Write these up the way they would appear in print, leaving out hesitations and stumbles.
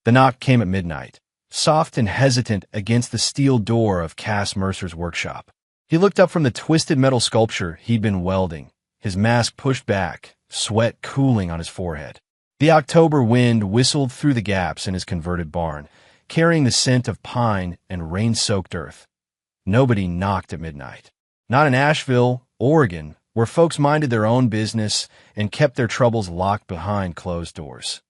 The knock came at midnight, soft and hesitant against the steel door of Cass Mercer's workshop. He looked up from the twisted metal sculpture he'd been welding, his mask pushed back, sweat cooling on his forehead. The October wind whistled through the gaps in his converted barn, carrying the scent of pine and rain-soaked earth. Nobody knocked at midnight. Not in Asheville, Oregon, where folks minded their own business and kept their troubles locked behind closed doors.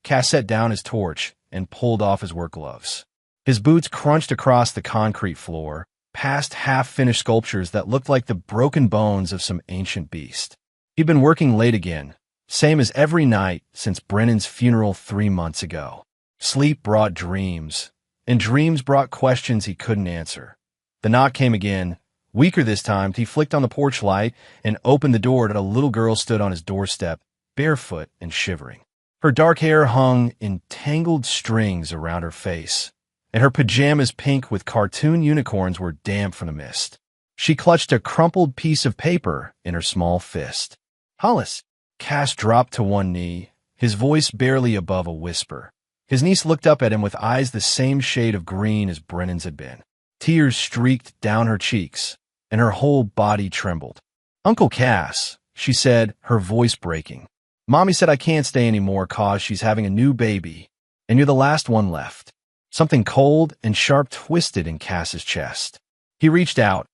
Cass set down his torch and pulled off his work gloves. His boots crunched across the concrete floor, past half-finished sculptures that looked like the broken bones of some ancient beast. He'd been working late again, same as every night since Brennan's funeral 3 months ago. Sleep brought dreams, and dreams brought questions he couldn't answer. The knock came again. Weaker this time, he flicked on the porch light and opened the door that a little girl stood on his doorstep, barefoot and shivering. Her dark hair hung in tangled strings around her face, and her pajamas pink with cartoon unicorns were damp from the mist. She clutched a crumpled piece of paper in her small fist. "Hollis." Cass dropped to one knee, his voice barely above a whisper. His niece looked up at him with eyes the same shade of green as Brennan's had been. Tears streaked down her cheeks, and her whole body trembled. "Uncle Cass," she said, her voice breaking. "Mommy said I can't stay anymore 'cause she's having a new baby, and you're the last one left." Something cold and sharp twisted in Cass's chest. He reached out,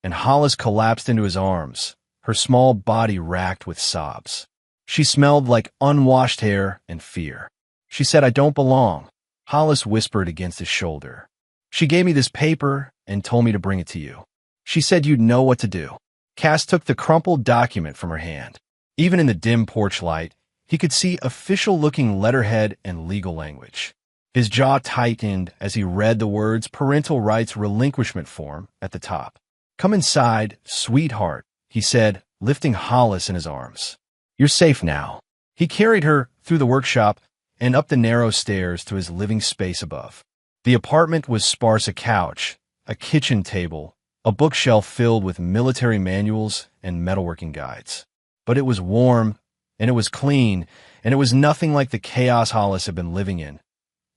and Hollis collapsed into his arms, her small body racked with sobs. She smelled like unwashed hair and fear. She said, "I don't belong," Hollis whispered against his shoulder. "She gave me this paper and told me to bring it to you. She said you'd know what to do." Cass took the crumpled document from her hand. Even in the dim porch light, he could see official-looking letterhead and legal language. His jaw tightened as he read the words parental rights relinquishment form at the top. "Come inside, sweetheart," he said, lifting Hollis in his arms. "You're safe now." He carried her through the workshop and up the narrow stairs to his living space above. The apartment was sparse: a couch, a kitchen table, a bookshelf filled with military manuals and metalworking guides. But it was warm, and it was clean, and it was nothing like the chaos Hollis had been living in.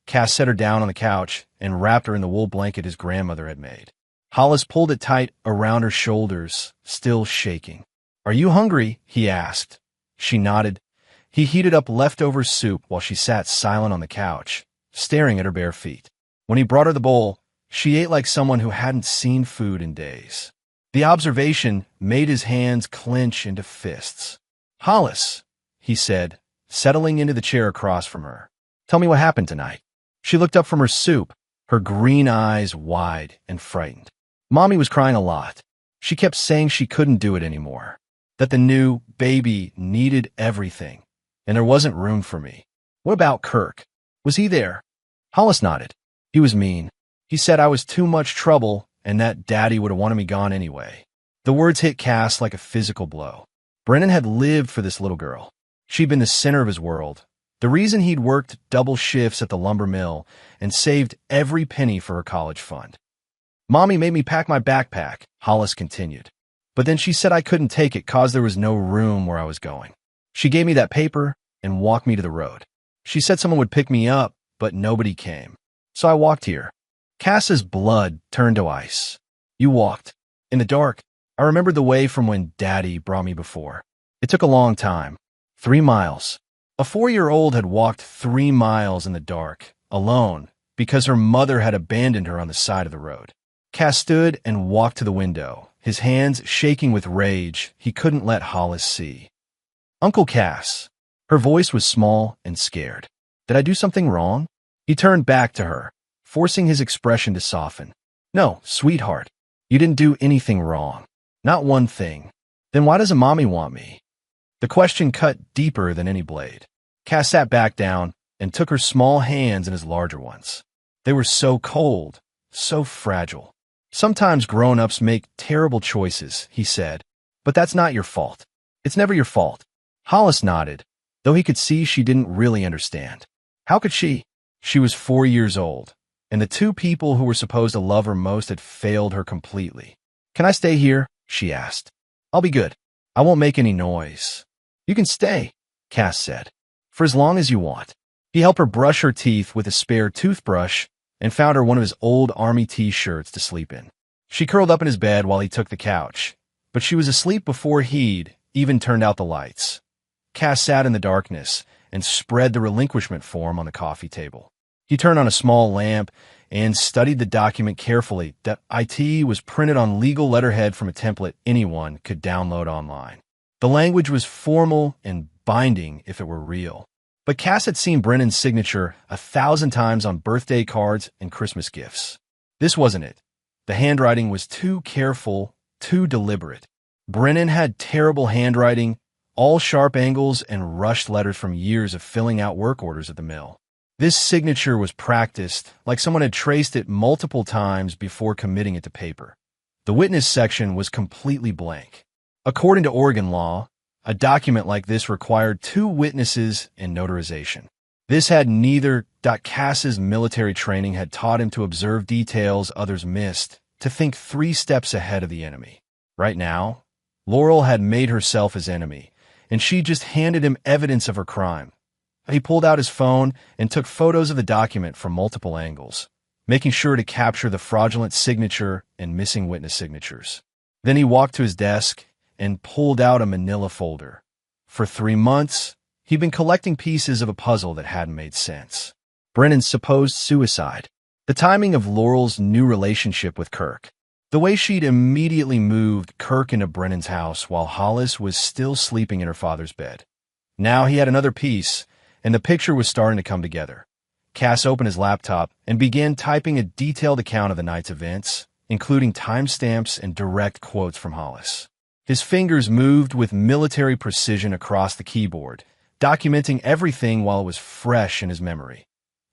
Cass set her down on the couch and wrapped her in the wool blanket his grandmother had made. Hollis pulled it tight around her shoulders, still shaking. "Are you hungry?" he asked. She nodded. He heated up leftover soup while she sat silent on the couch, staring at her bare feet. When he brought her the bowl, she ate like someone who hadn't seen food in days. The observation made his hands clench into fists. "Hollis," he said, settling into the chair across from her. "Tell me what happened tonight." She looked up from her soup, her green eyes wide and frightened. "Mommy was crying a lot. She kept saying she couldn't do it anymore, that the new baby needed everything, and there wasn't room for me." "What about Kirk? Was he there?" Hollis nodded. "He was mean. He said I was too much trouble and that Daddy would have wanted me gone anyway." The words hit Cass like a physical blow. Brennan had lived for this little girl. She'd been the center of his world, the reason he'd worked double shifts at the lumber mill and saved every penny for her college fund. "Mommy made me pack my backpack," Hollis continued. "But then she said I couldn't take it 'cause there was no room where I was going. She gave me that paper and walked me to the road. She said someone would pick me up, but nobody came. So I walked here." Cass's blood turned to ice. "You walked. In the dark. I remembered the way from when Daddy brought me before. It took a long time. 3 miles. A 4-year-old had walked 3 miles in the dark, alone, because her mother had abandoned her on the side of the road." Cass stood and walked to the window, his hands shaking with rage he couldn't let Hollis see. "Uncle Cass." Her voice was small and scared. "Did I do something wrong?" He turned back to her, forcing his expression to soften. "No, sweetheart. You didn't do anything wrong. Not one thing. Then why doesn't Mommy want me?" The question cut deeper than any blade. Cass sat back down and took her small hands in his larger ones. They were so cold, so fragile. "Sometimes grown-ups make terrible choices," he said, "but that's not your fault. It's never your fault." Hollis nodded, though he could see she didn't really understand. How could she? She was 4 years old, and the 2 people who were supposed to love her most had failed her completely. "Can I stay here?" she asked. "I'll be good. I won't make any noise." "You can stay," Cass said, "for as long as you want." He helped her brush her teeth with a spare toothbrush and found her one of his old army T-shirts to sleep in. She curled up in his bed while he took the couch, but she was asleep before he'd even turned out the lights. Cass sat in the darkness and spread the relinquishment form on the coffee table. He turned on a small lamp and studied the document carefully. That IT was printed on legal letterhead from a template anyone could download online. The language was formal and binding if it were real. But Cass had seen Brennan's signature 1,000 times on birthday cards and Christmas gifts. This wasn't it. The handwriting was too careful, too deliberate. Brennan had terrible handwriting, all sharp angles and rushed letters from years of filling out work orders at the mill. This signature was practiced, like someone had traced it multiple times before committing it to paper. The witness section was completely blank. According to Oregon law, a document like this required 2 witnesses and notarization. This had neither. Cass's military training had taught him to observe details others missed, to think 3 steps ahead of the enemy. Right now, Laurel had made herself his enemy, and she just handed him evidence of her crime. He pulled out his phone and took photos of the document from multiple angles, making sure to capture the fraudulent signature and missing witness signatures. Then he walked to his desk and pulled out a manila folder. For 3 months, he'd been collecting pieces of a puzzle that hadn't made sense. Brennan's supposed suicide, the timing of Laurel's new relationship with Kirk, the way she'd immediately moved Kirk into Brennan's house while Hollis was still sleeping in her father's bed. Now he had another piece, and the picture was starting to come together. Cass opened his laptop and began typing a detailed account of the night's events, including timestamps and direct quotes from Hollis. His fingers moved with military precision across the keyboard, documenting everything while it was fresh in his memory.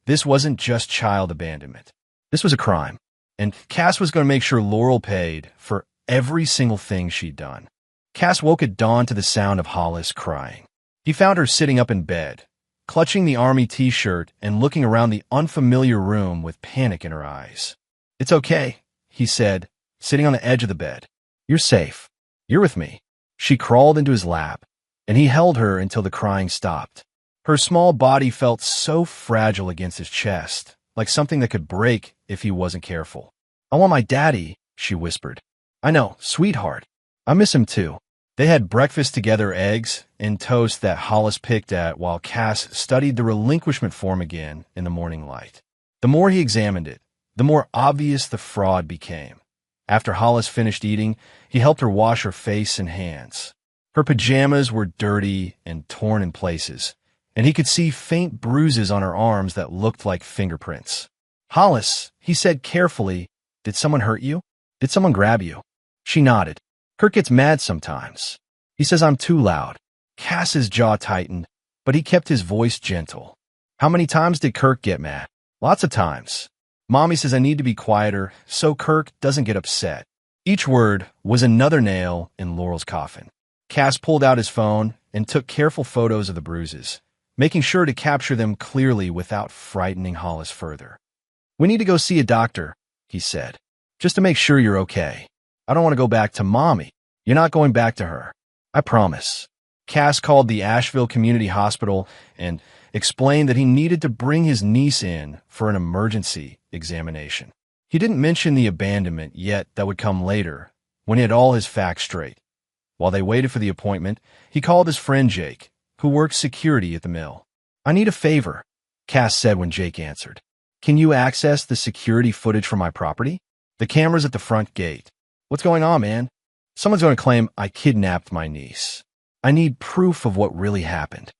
This wasn't just child abandonment. This was a crime, and Cass was going to make sure Laurel paid for every single thing she'd done. Cass woke at dawn to the sound of Hollis crying. He found her sitting up in bed, clutching the army T-shirt and looking around the unfamiliar room with panic in her eyes. "It's okay," he said, sitting on the edge of the bed. "You're safe. You're with me." She crawled into his lap, and he held her until the crying stopped. Her small body felt so fragile against his chest, like something that could break if he wasn't careful. "I want my daddy," she whispered. "I know, sweetheart. I miss him too." They had breakfast together, eggs and toast that Hollis picked at while Cass studied the relinquishment form again in the morning light. The more he examined it, the more obvious the fraud became. After Hollis finished eating, he helped her wash her face and hands. Her pajamas were dirty and torn in places, and he could see faint bruises on her arms that looked like fingerprints. "Hollis," he said carefully, "did someone hurt you? Did someone grab you?" She nodded. "Kirk gets mad sometimes. He says I'm too loud." Cass's jaw tightened, but he kept his voice gentle. "How many times did Kirk get mad?" "Lots of times. Mommy says I need to be quieter so Kirk doesn't get upset." Each word was another nail in Laurel's coffin. Cass pulled out his phone and took careful photos of the bruises, making sure to capture them clearly without frightening Hollis further. "We need to go see a doctor," he said, "just to make sure you're okay. I don't want to go back to Mommy." "You're not going back to her. I promise." Cass called the Asheville Community Hospital and explained that he needed to bring his niece in for an emergency examination. He didn't mention the abandonment yet. That would come later, when he had all his facts straight. While they waited for the appointment, he called his friend Jake, who worked security at the mill. "I need a favor," Cass said when Jake answered. "Can you access the security footage from my property? The camera's at the front gate." "What's going on, man?" "Someone's going to claim I kidnapped my niece. I need proof of what really happened."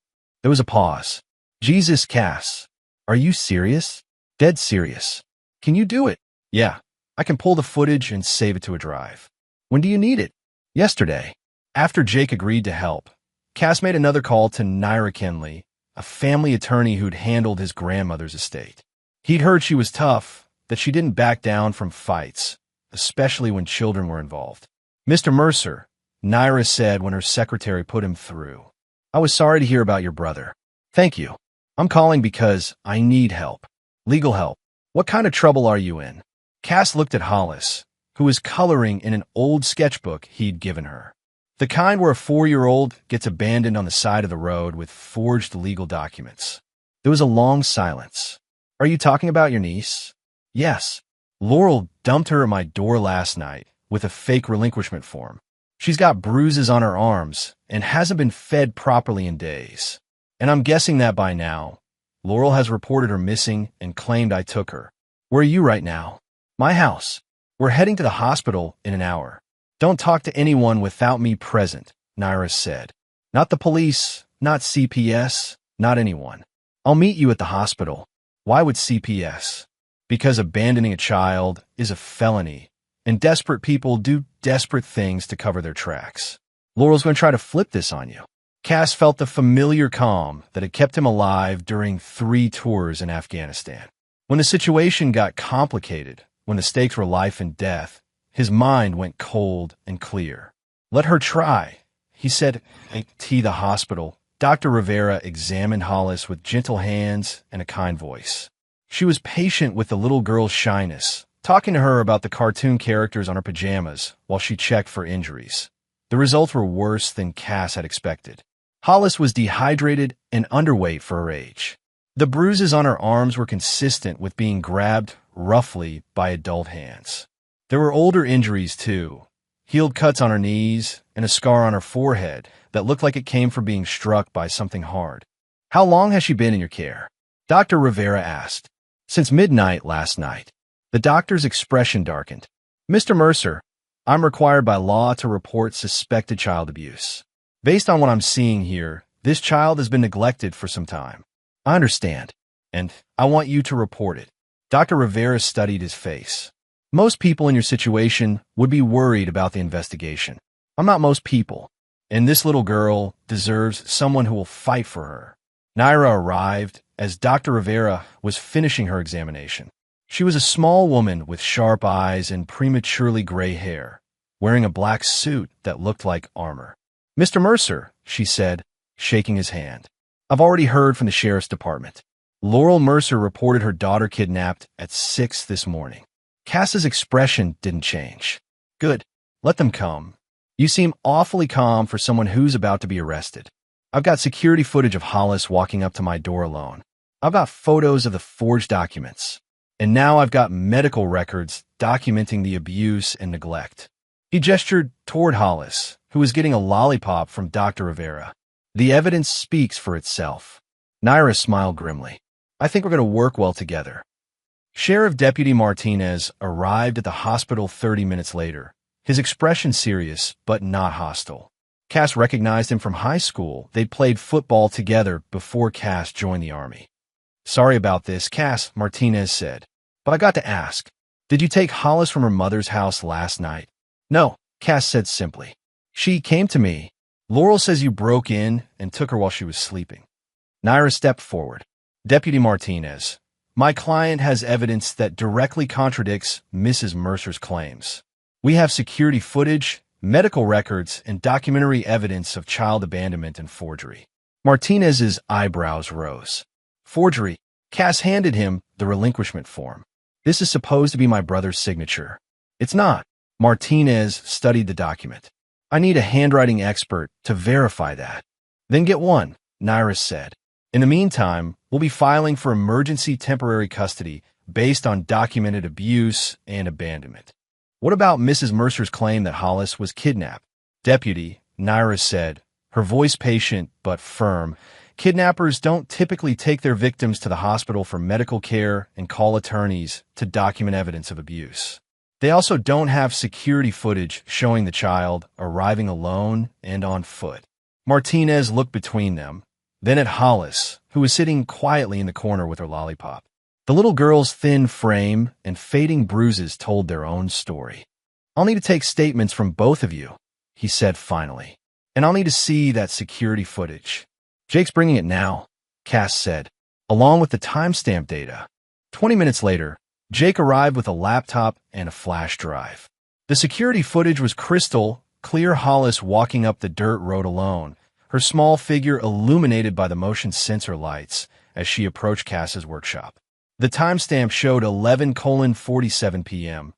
There was a pause. "Jesus, Cass, are you serious?" "Dead serious." "Can you do it?" "Yeah, I can pull the footage and save it to a drive." "When do you need it?" "Yesterday." After Jake agreed to help, Cass made another call to Naira Kenley, a family attorney who'd handled his grandmother's estate. He'd heard she was tough, that she didn't back down from fights, especially when children were involved. "Mr. Mercer," Naira said when her secretary put him through, "I was sorry to hear about your brother." "Thank you. I'm calling because I need help. Legal help." "What kind of trouble are you in?" Cass looked at Hollis, who was coloring in an old sketchbook he'd given her. The kind where a 4-year-old gets abandoned on the side of the road with forged legal documents. There was a long silence. Are you talking about your niece? Yes. Laurel dumped her at my door last night with a fake relinquishment form. She's got bruises on her arms and hasn't been fed properly in days. And I'm guessing that by now, Laurel has reported her missing and claimed I took her. Where are you right now? My house. We're heading to the hospital in an hour. Don't talk to anyone without me present, Naira said. Not the police, not CPS, not anyone. I'll meet you at the hospital. Why would CPS? Because abandoning a child is a felony, and desperate people do desperate things to cover their tracks. Laurel's going to try to flip this on you. Cass felt the familiar calm that had kept him alive during 3 tours in Afghanistan. When the situation got complicated, when the stakes were life and death, his mind went cold and clear. Let her try, he said. At the hospital, Dr. Rivera examined Hollis with gentle hands and a kind voice. She was patient with the little girl's shyness, talking to her about the cartoon characters on her pajamas while she checked for injuries. The results were worse than Cass had expected. Hollis was dehydrated and underweight for her age. The bruises on her arms were consistent with being grabbed roughly by adult hands. There were older injuries, too. Healed cuts on her knees and a scar on her forehead that looked like it came from being struck by something hard. How long has she been in your care? Dr. Rivera asked. Since midnight last night. The doctor's expression darkened. Mr. Mercer, I'm required by law to report suspected child abuse. Based on what I'm seeing here, this child has been neglected for some time. I understand, and I want you to report it. Dr. Rivera studied his face. Most people in your situation would be worried about the investigation. I'm not most people, and this little girl deserves someone who will fight for her. Naira arrived as Dr. Rivera was finishing her examination. She was a small woman with sharp eyes and prematurely gray hair, wearing a black suit that looked like armor. Mr. Mercer, she said, shaking his hand. I've already heard from the sheriff's department. Laurel Mercer reported her daughter kidnapped at 6 this morning. Cass's expression didn't change. Good. Let them come. You seem awfully calm for someone who's about to be arrested. I've got security footage of Hollis walking up to my door alone. I've got photos of the forged documents. And now I've got medical records documenting the abuse and neglect. He gestured toward Hollis, who was getting a lollipop from Dr. Rivera. The evidence speaks for itself. Naira smiled grimly. I think we're going to work well together. Sheriff Deputy Martinez arrived at the hospital 30 minutes later, his expression serious but not hostile. Cass recognized him from high school. They'd played football together before Cass joined the Army. Sorry about this, Cass, Martinez said. But I got to ask, did you take Hollis from her mother's house last night? No, Cass said simply. She came to me. Laurel says you broke in and took her while she was sleeping. Naira stepped forward. Deputy Martinez, my client has evidence that directly contradicts Mrs. Mercer's claims. We have security footage, medical records, and documentary evidence of child abandonment and forgery. Martinez's eyebrows rose. Forgery. Cass handed him the relinquishment form. This is supposed to be my brother's signature. It's not. Martinez studied the document. I need a handwriting expert to verify that. Then get one, Naira said. In the meantime, we'll be filing for emergency temporary custody based on documented abuse and abandonment. What about Mrs. Mercer's claim that Hollis was kidnapped? Deputy, Naira said, her voice patient but firm. Kidnappers don't typically take their victims to the hospital for medical care and call attorneys to document evidence of abuse. They also don't have security footage showing the child arriving alone and on foot. Martinez looked between them, then at Hollis, who was sitting quietly in the corner with her lollipop. The little girl's thin frame and fading bruises told their own story. I'll need to take statements from both of you, he said finally, and I'll need to see that security footage. Jake's bringing it now, Cass said, along with the timestamp data. 20 minutes later, Jake arrived with a laptop and a flash drive. The security footage was crystal clear. Hollis walking up the dirt road alone, her small figure illuminated by the motion sensor lights as she approached Cass's workshop. The timestamp showed 11:47 p.m.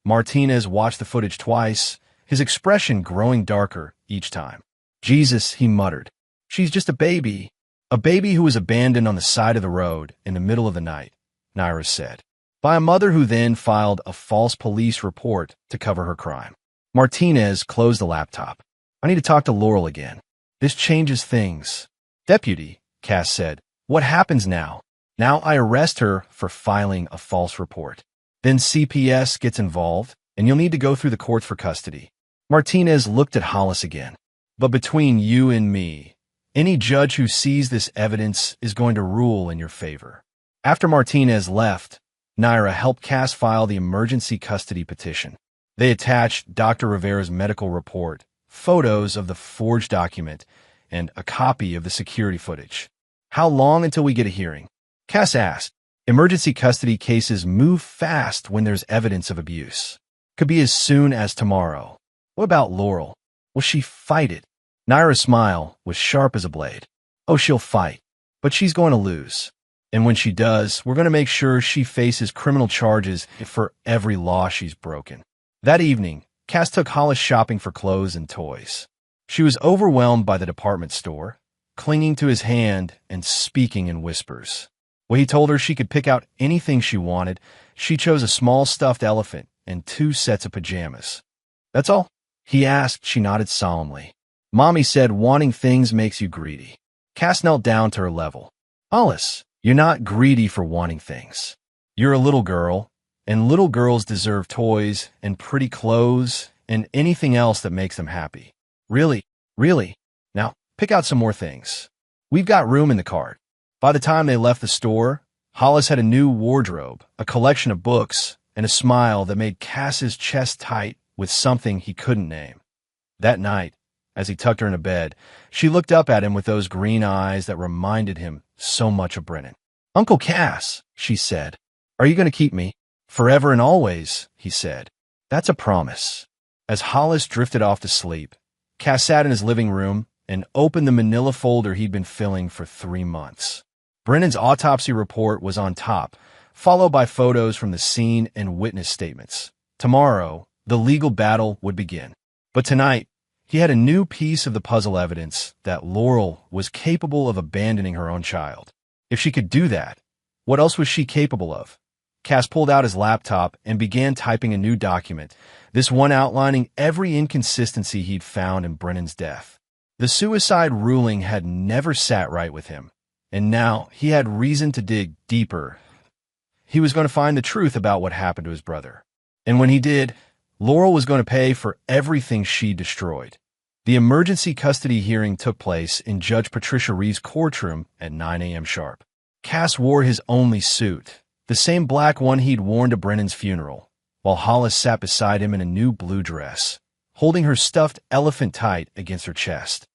Martinez watched the footage twice, his expression growing darker each time. Jesus, he muttered. She's just a baby. A baby who was abandoned on the side of the road in the middle of the night, Naira said, by a mother who then filed a false police report to cover her crime. Martinez closed the laptop. I need to talk to Laurel again. This changes things. Deputy, Cass said, what happens now? Now I arrest her for filing a false report. Then CPS gets involved, and you'll need to go through the courts for custody. Martinez looked at Hollis again. But between you and me, any judge who sees this evidence is going to rule in your favor. After Martinez left, Naira helped Cass file the emergency custody petition. They attached Dr. Rivera's medical report, photos of the forged document, and a copy of the security footage. How long until we get a hearing? Cass asked. Emergency custody cases move fast when there's evidence of abuse. Could be as soon as tomorrow. What about Laurel? Will she fight it? Naira's smile was sharp as a blade. Oh, she'll fight, but she's going to lose. And when she does, we're going to make sure she faces criminal charges for every law she's broken. That evening, Cass took Hollis shopping for clothes and toys. She was overwhelmed by the department store, clinging to his hand and speaking in whispers. When he told her she could pick out anything she wanted, she chose a small stuffed elephant and 2 sets of pajamas. That's all? He asked. She nodded solemnly. Mommy said wanting things makes you greedy. Cass knelt down to her level. Hollis, you're not greedy for wanting things. You're a little girl, and little girls deserve toys and pretty clothes and anything else that makes them happy. Really? Really? Now, pick out some more things. We've got room in the cart. By the time they left the store, Hollis had a new wardrobe, a collection of books, and a smile that made Cass's chest tight with something he couldn't name. That night, as he tucked her in a bed, she looked up at him with those green eyes that reminded him so much of Brennan. Uncle Cass, she said, are you going to keep me? Forever and always, he said. That's a promise. As Hollis drifted off to sleep, Cass sat in his living room and opened the manila folder he'd been filling for 3 months. Brennan's autopsy report was on top, followed by photos from the scene and witness statements. Tomorrow, the legal battle would begin. But tonight, he had a new piece of the puzzle evidence that Laurel was capable of abandoning her own child. If she could do that, what else was she capable of? Cass pulled out his laptop and began typing a new document, this one outlining every inconsistency he'd found in Brennan's death. The suicide ruling had never sat right with him, and now he had reason to dig deeper. He was going to find the truth about what happened to his brother. And when he did, Laurel was going to pay for everything she destroyed. The emergency custody hearing took place in Judge Patricia Reeves' courtroom at 9 a.m. sharp. Cass wore his only suit, the same black one he'd worn to Brennan's funeral, while Hollis sat beside him in a new blue dress, holding her stuffed elephant tight against her chest.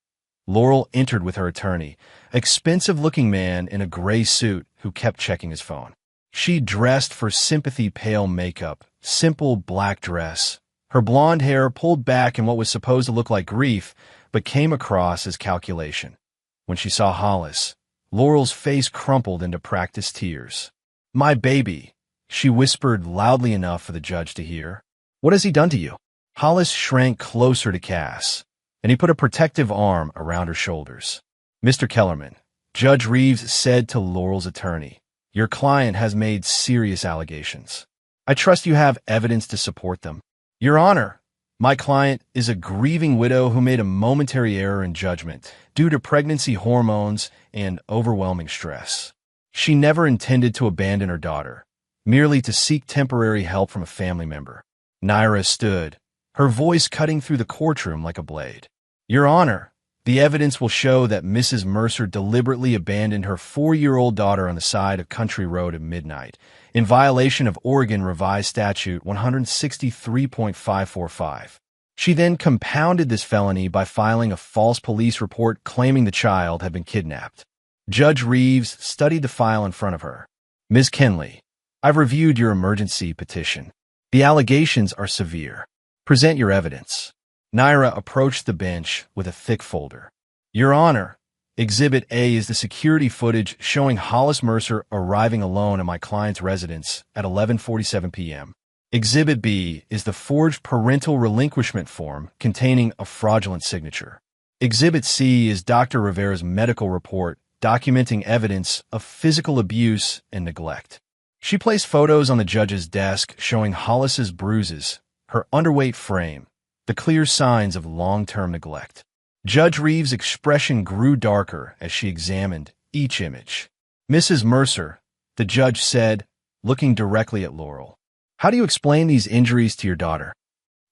Laurel entered with her attorney, expensive-looking man in a gray suit who kept checking his phone. She dressed for sympathy pale makeup, simple black dress, her blonde hair pulled back in what was supposed to look like grief, but came across as calculation. When she saw Hollis, Laurel's face crumpled into practiced tears. My baby, she whispered loudly enough for the judge to hear. What has he done to you? Hollis shrank closer to Cass, and he put a protective arm around her shoulders. Mr. Kellerman, Judge Reeves said to Laurel's attorney, your client has made serious allegations. I trust you have evidence to support them. Your Honor, my client is a grieving widow who made a momentary error in judgment due to pregnancy hormones and overwhelming stress. She never intended to abandon her daughter, merely to seek temporary help from a family member. Naira stood, her voice cutting through the courtroom like a blade. Your Honor, the evidence will show that Mrs. Mercer deliberately abandoned her 4-year-old daughter on the side of Country Road at midnight, in violation of Oregon Revised Statute 163.545. She then compounded this felony by filing a false police report claiming the child had been kidnapped. Judge Reeves studied the file in front of her. Ms. Kenley, I've reviewed your emergency petition. The allegations are severe. Present your evidence. Naira approached the bench with a thick folder. Your Honor, Exhibit A is the security footage showing Hollis Mercer arriving alone at my client's residence at 11:47 p.m. Exhibit B is the forged parental relinquishment form containing a fraudulent signature. Exhibit C is Dr. Rivera's medical report documenting evidence of physical abuse and neglect. She placed photos on the judge's desk showing Hollis's bruises, her underweight frame, the clear signs of long-term neglect. Judge Reeves' expression grew darker as she examined each image. "Mrs. Mercer," the judge said, looking directly at Laurel, "how do you explain these injuries to your daughter?"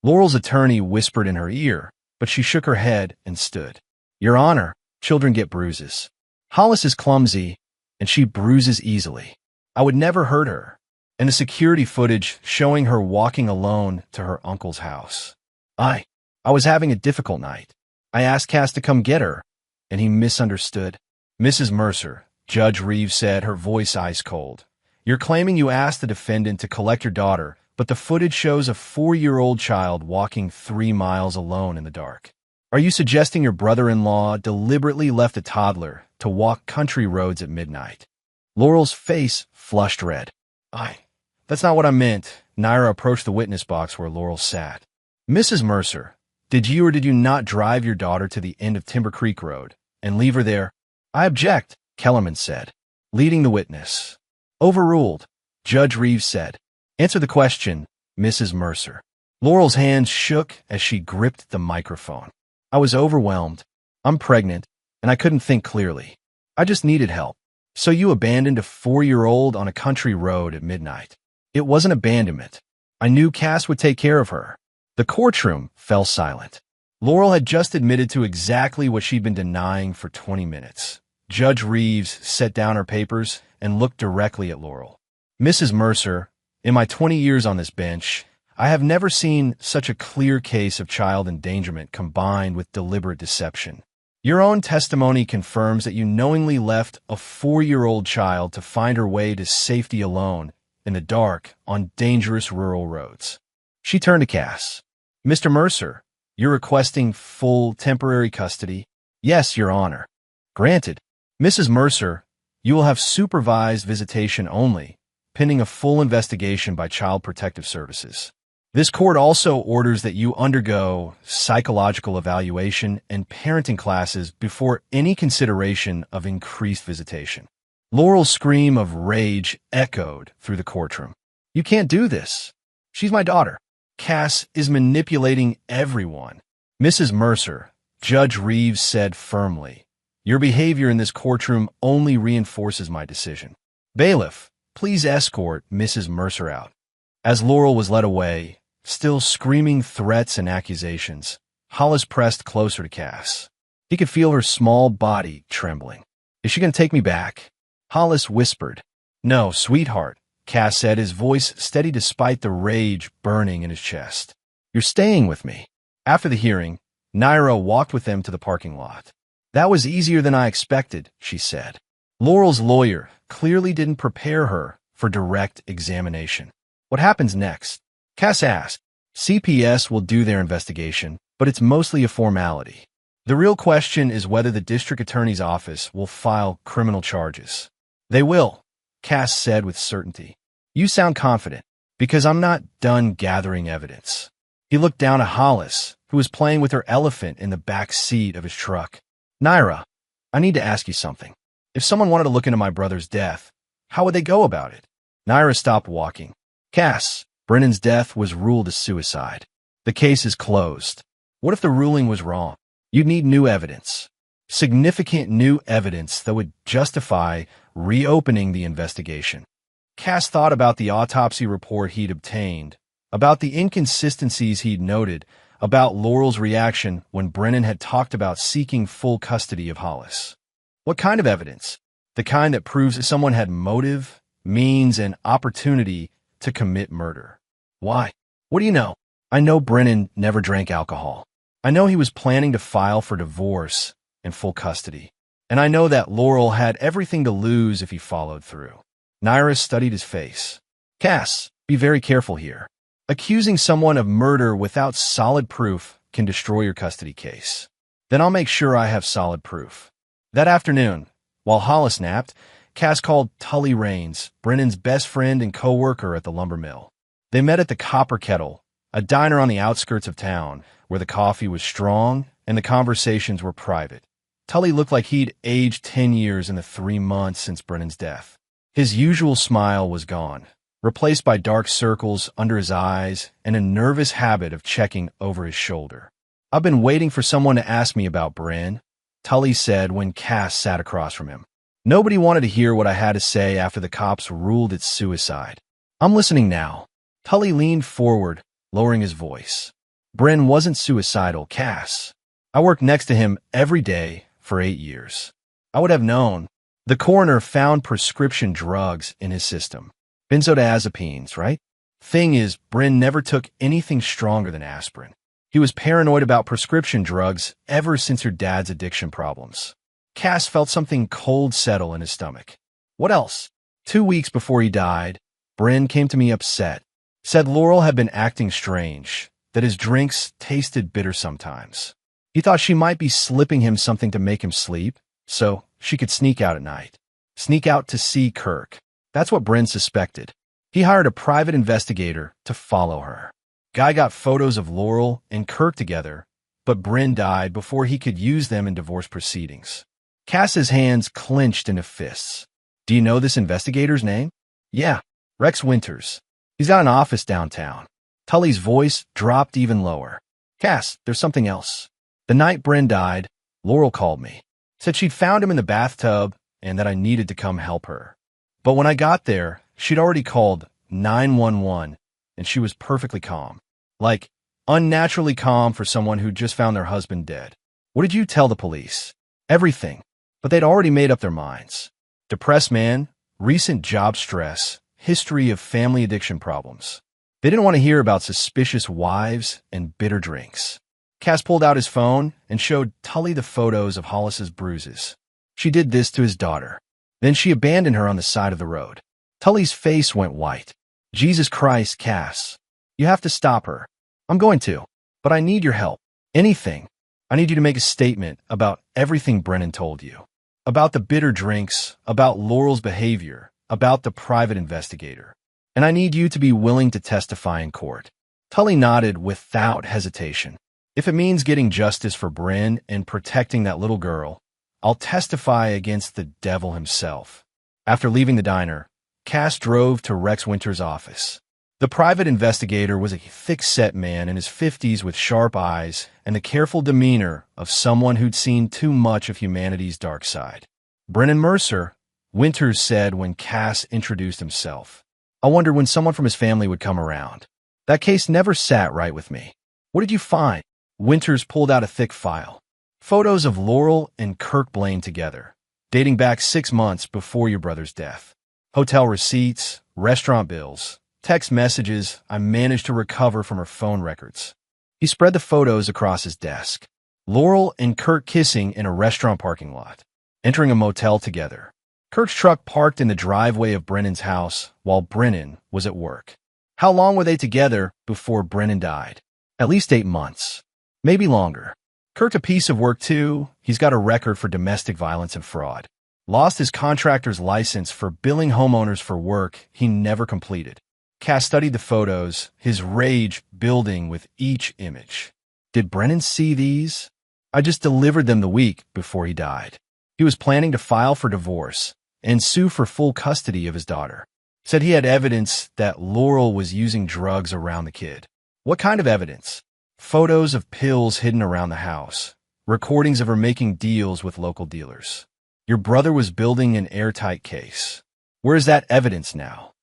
Laurel's attorney whispered in her ear, but she shook her head and stood. "Your Honor, children get bruises. Hollis is clumsy, and she bruises easily. I would never hurt her." And the security footage showing her walking alone to her uncle's house. I was having a difficult night. I asked Cass to come get her, and he misunderstood." "Mrs. Mercer," Judge Reeves said, her voice ice cold, "you're claiming you asked the defendant to collect your daughter, but the footage shows a 4-year-old child walking 3 miles alone in the dark. Are you suggesting your brother-in-law deliberately left a toddler to walk country roads at midnight?" Laurel's face flushed red. That's not what I meant." Naira approached the witness box where Laurel sat. "Mrs. Mercer, did you or did you not drive your daughter to the end of Timber Creek Road and leave her there?" "I object," Kellerman said, leading the witness. "Overruled," Judge Reeves said. "Answer the question, Mrs. Mercer." Laurel's hands shook as she gripped the microphone. "I was overwhelmed. I'm pregnant, and I couldn't think clearly. I just needed help. So you abandoned a 4-year-old on a country road at midnight." "It wasn't abandonment. I knew Cass would take care of her." The courtroom fell silent. Laurel had just admitted to exactly what she'd been denying for 20 minutes. Judge Reeves set down her papers and looked directly at Laurel. "Mrs. Mercer, in my 20 years on this bench, I have never seen such a clear case of child endangerment combined with deliberate deception. Your own testimony confirms that you knowingly left a 4-year-old child to find her way to safety alone in the dark on dangerous rural roads." She turned to Cass. "Mr. Mercer, you're requesting full temporary custody?" "Yes, Your Honor." "Granted. Mrs. Mercer, you will have supervised visitation only, pending a full investigation by Child Protective Services. This court also orders that you undergo psychological evaluation and parenting classes before any consideration of increased visitation." Laurel's scream of rage echoed through the courtroom. "You can't do this. She's my daughter. Cass is manipulating everyone." "Mrs. Mercer," Judge Reeves said firmly, "your behavior in this courtroom only reinforces my decision. Bailiff, please escort Mrs. Mercer out." As Laurel was led away, still screaming threats and accusations, Hollis pressed closer to Cass. He could feel her small body trembling. "Is she going to take me back?" Hollis whispered. "No, sweetheart," Cass said, his voice steady despite the rage burning in his chest. "You're staying with me." After the hearing, Naira walked with them to the parking lot. "That was easier than I expected," she said. Laurel's lawyer clearly didn't prepare her for direct examination. "What happens next?" Cass asked. "CPS will do their investigation, but it's mostly a formality. The real question is whether the district attorney's office will file criminal charges." "They will," Cass said with certainty. "You sound confident, because I'm not done gathering evidence." He looked down at Hollis, who was playing with her elephant in the back seat of his truck. "Naira, I need to ask you something. If someone wanted to look into my brother's death, how would they go about it?" Naira stopped walking. "Cass, Brennan's death was ruled a suicide. The case is closed. What if the ruling was wrong? You'd need new evidence. Significant new evidence that would justify reopening the investigation." Cass thought about the autopsy report he'd obtained, about the inconsistencies he'd noted, about Laurel's reaction when Brennan had talked about seeking full custody of Hollis. What kind of evidence? The kind that proves that someone had motive, means, and opportunity to commit murder. Why? What do you know? I know Brennan never drank alcohol. I know he was planning to file for divorce and full custody. And I know that Laurel had everything to lose if he followed through. Naira studied his face. "Cass, be very careful here. Accusing someone of murder without solid proof can destroy your custody case. Then I'll make sure I have solid proof." That afternoon, while Hollis napped, Cass called Tully Raines, Brennan's best friend and co-worker at the lumber mill. They met at the Copper Kettle, a diner on the outskirts of town, where the coffee was strong and the conversations were private, Tully looked like he'd aged 10 years in the 3 months since Brennan's death. His usual smile was gone, replaced by dark circles under his eyes and a nervous habit of checking over his shoulder. "I've been waiting for someone to ask me about Bren," Tully said when Cass sat across from him. "Nobody wanted to hear what I had to say after the cops ruled it suicide. I'm listening now." Tully leaned forward, lowering his voice. "Bren wasn't suicidal, Cass. I worked next to him every day for 8 years. I would have known. The coroner found prescription drugs in his system. Benzodiazepines, right? Thing is, Bren never took anything stronger than aspirin. He was paranoid about prescription drugs ever since her dad's addiction problems." Cass felt something cold settle in his stomach. "What else?" 2 weeks before he died, Bren came to me upset. Said Laurel had been acting strange, that his drinks tasted bitter sometimes. He thought she might be slipping him something to make him sleep, so she could sneak out at night. Sneak out to see Kirk. That's what Bren suspected. He hired a private investigator to follow her. Guy got photos of Laurel and Kirk together, but Bren died before he could use them in divorce proceedings. Cass's hands clenched into fists. "Do you know this investigator's name?" "Yeah, Rex Winters. He's got an office downtown." Tully's voice dropped even lower. "Cass, there's something else. The night Bren died, Laurel called me. Said she'd found him in the bathtub and that I needed to come help her. But when I got there, she'd already called 911 and she was perfectly calm. Like, unnaturally calm for someone who just found their husband dead." "What did you tell the police?" "Everything. But they'd already made up their minds. Depressed man, recent job stress, history of family addiction problems. They didn't want to hear about suspicious wives and bitter drinks." Cass pulled out his phone and showed Tully the photos of Hollis's bruises. "She did this to his daughter. Then she abandoned her on the side of the road." Tully's face went white. "Jesus Christ, Cass. You have to stop her." "I'm going to. But I need your help. Anything. I need you to make a statement about everything Brennan told you. About the bitter drinks, about Laurel's behavior, about the private investigator. And I need you to be willing to testify in court." Tully nodded without hesitation. "If it means getting justice for Bren and protecting that little girl, I'll testify against the devil himself." After leaving the diner, Cass drove to Rex Winter's office. The private investigator was a thick-set man in his 50s with sharp eyes and the careful demeanor of someone who'd seen too much of humanity's dark side. "Brennan Mercer," Winters said when Cass introduced himself. "I wondered when someone from his family would come around. That case never sat right with me. What did you find?" Winters pulled out a thick file. "Photos of Laurel and Kirk Blaine together, dating back 6 months before your brother's death. Hotel receipts, restaurant bills, text messages I managed to recover from her phone records." He spread the photos across his desk. Laurel and Kirk kissing in a restaurant parking lot, entering a motel together. Kirk's truck parked in the driveway of Brennan's house while Brennan was at work. How long were they together before Brennan died? At least 8 months. Maybe longer. Kirk a piece of work too. He's got a record for domestic violence and fraud. Lost his contractor's license for billing homeowners for work he never completed. Cass studied the photos, his rage building with each image. Did Brennan see these? I just delivered them the week before he died. He was planning to file for divorce and sue for full custody of his daughter. Said he had evidence that Laurel was using drugs around the kid. What kind of evidence? Photos of pills hidden around the house. Recordings of her making deals with local dealers. Your brother was building an airtight case. Where is that evidence now?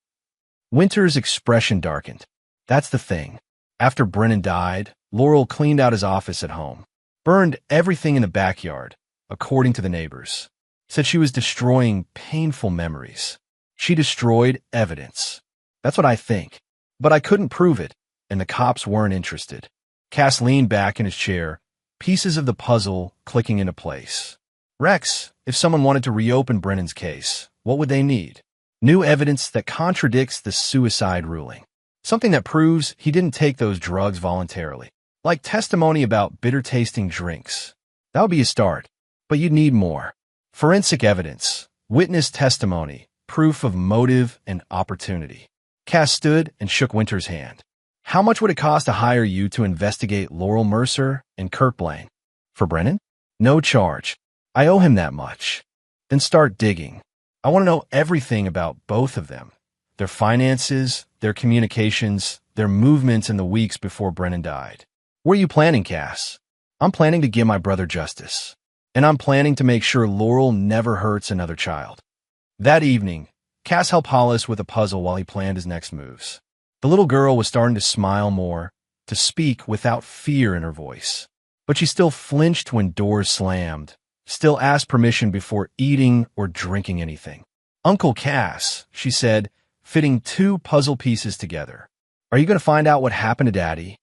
Winter's expression darkened. That's the thing. After Brennan died, Laurel cleaned out his office at home. Burned everything in the backyard, according to the neighbors. Said she was destroying painful memories. She destroyed evidence. That's what I think. But I couldn't prove it, and the cops weren't interested. Cass leaned back in his chair, pieces of the puzzle clicking into place. Rex, if someone wanted to reopen Brennan's case, what would they need? New evidence that contradicts the suicide ruling. Something that proves he didn't take those drugs voluntarily. Like testimony about bitter-tasting drinks. That would be a start, but you'd need more. Forensic evidence, witness testimony, proof of motive and opportunity. Cass stood and shook Winter's hand. How much would it cost to hire you to investigate Laurel Mercer and Kirk Blaine? For Brennan? No charge. I owe him that much. Then start digging. I want to know everything about both of them. Their finances, their communications, their movements in the weeks before Brennan died. What are you planning, Cass? I'm planning to give my brother justice. And I'm planning to make sure Laurel never hurts another child. That evening, Cass helped Hollis with a puzzle while he planned his next moves. The little girl was starting to smile more, to speak without fear in her voice. But she still flinched when doors slammed, still asked permission before eating or drinking anything. Uncle Cass, she said, fitting two puzzle pieces together. Are you going to find out what happened to Daddy?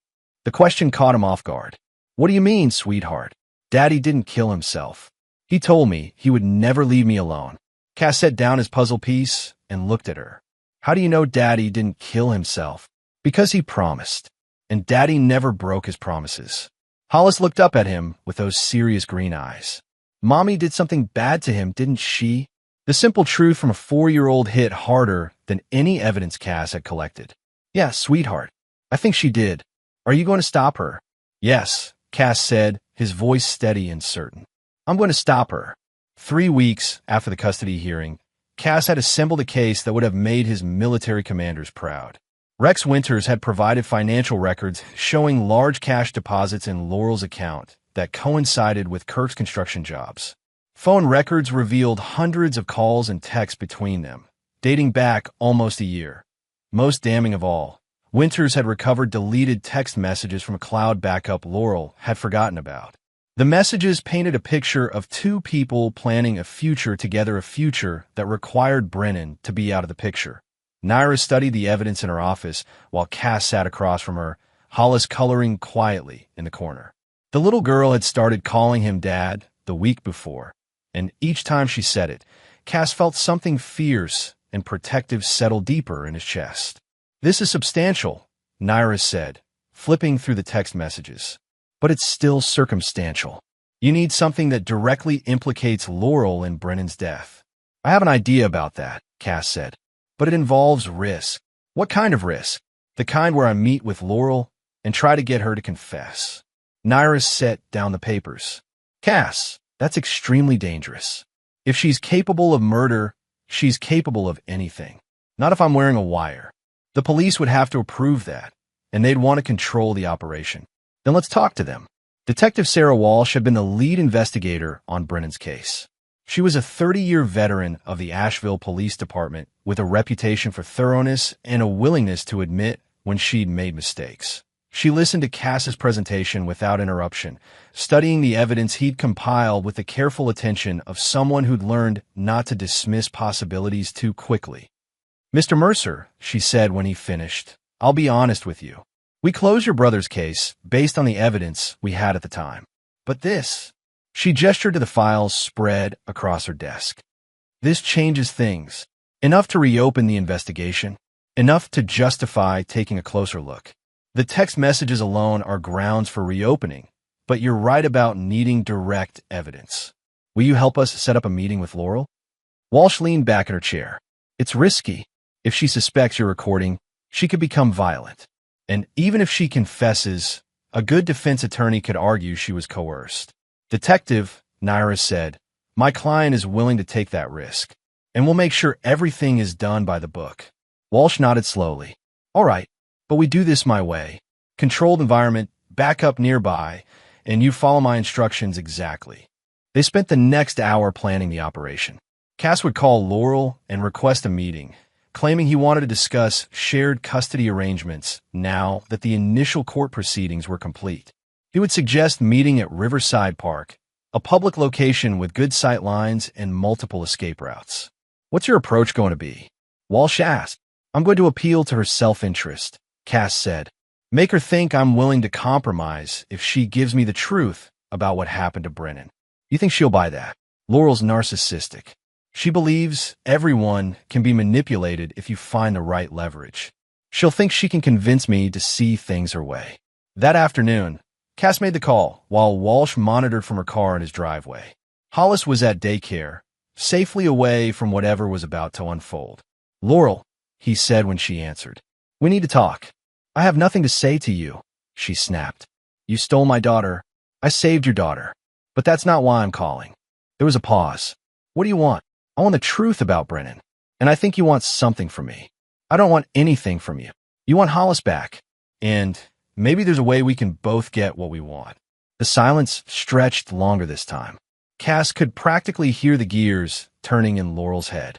The question caught him off guard. What do you mean, sweetheart? Daddy didn't kill himself. He told me he would never leave me alone. Cass set down his puzzle piece and looked at her. How do you know Daddy didn't kill himself? Because he promised. And Daddy never broke his promises. Hollis looked up at him with those serious green eyes. Mommy did something bad to him, didn't she? The simple truth from a 4-year-old hit harder than any evidence Cass had collected. Yeah, sweetheart. I think she did. Are you going to stop her? Yes, Cass said, his voice steady and certain. I'm going to stop her. 3 weeks after the custody hearing, Cass had assembled a case that would have made his military commanders proud. Rex Winters had provided financial records showing large cash deposits in Laurel's account that coincided with Kirk's construction jobs. Phone records revealed hundreds of calls and texts between them, dating back almost a year. Most damning of all, Winters had recovered deleted text messages from a cloud backup Laurel had forgotten about. The messages painted a picture of two people planning a future together, a future that required Brennan to be out of the picture. Naira studied the evidence in her office while Cass sat across from her, Hollis coloring quietly in the corner. The little girl had started calling him Dad the week before, and each time she said it, Cass felt something fierce and protective settle deeper in his chest. This is substantial, Naira said, flipping through the text messages. But it's still circumstantial. You need something that directly implicates Laurel in Brennan's death. I have an idea about that, Cass said. But it involves risk. What kind of risk? The kind where I meet with Laurel and try to get her to confess. Naira set down the papers. Cass, that's extremely dangerous. If she's capable of murder, she's capable of anything. Not if I'm wearing a wire. The police would have to approve that, and they'd want to control the operation. Then let's talk to them. Detective Sarah Walsh had been the lead investigator on Brennan's case. She was a 30-year veteran of the Asheville Police Department with a reputation for thoroughness and a willingness to admit when she'd made mistakes. She listened to Cass's presentation without interruption, studying the evidence he'd compiled with the careful attention of someone who'd learned not to dismiss possibilities too quickly. Mr. Mercer, she said when he finished, I'll be honest with you. We closed your brother's case based on the evidence we had at the time. But this, she gestured to the files spread across her desk. This changes things. Enough to reopen the investigation. Enough to justify taking a closer look. The text messages alone are grounds for reopening, but you're right about needing direct evidence. Will you help us set up a meeting with Laurel? Walsh leaned back in her chair. It's risky. If she suspects you're recording, she could become violent. And even if she confesses, a good defense attorney could argue she was coerced. Detective, Naira said, my client is willing to take that risk, and we'll make sure everything is done by the book. Walsh nodded slowly. All right, but we do this my way. Controlled environment, backup nearby, and you follow my instructions exactly. They spent the next hour planning the operation. Cass would call Laurel and request a meeting, claiming he wanted to discuss shared custody arrangements now that the initial court proceedings were complete. He would suggest meeting at Riverside Park, a public location with good sight lines and multiple escape routes. What's your approach going to be? Walsh asked. I'm going to appeal to her self-interest, Cass said. Make her think I'm willing to compromise if she gives me the truth about what happened to Brennan. You think she'll buy that? Laurel's narcissistic. She believes everyone can be manipulated if you find the right leverage. She'll think she can convince me to see things her way. That afternoon, Cass made the call while Walsh monitored from her car in his driveway. Hollis was at daycare, safely away from whatever was about to unfold. Laurel, he said when she answered. We need to talk. I have nothing to say to you, she snapped. You stole my daughter. I saved your daughter. But that's not why I'm calling. There was a pause. What do you want? I want the truth about Brennan. And I think you want something from me. I don't want anything from you. You want Hollis back. And maybe there's a way we can both get what we want. The silence stretched longer this time. Cass could practically hear the gears turning in Laurel's head.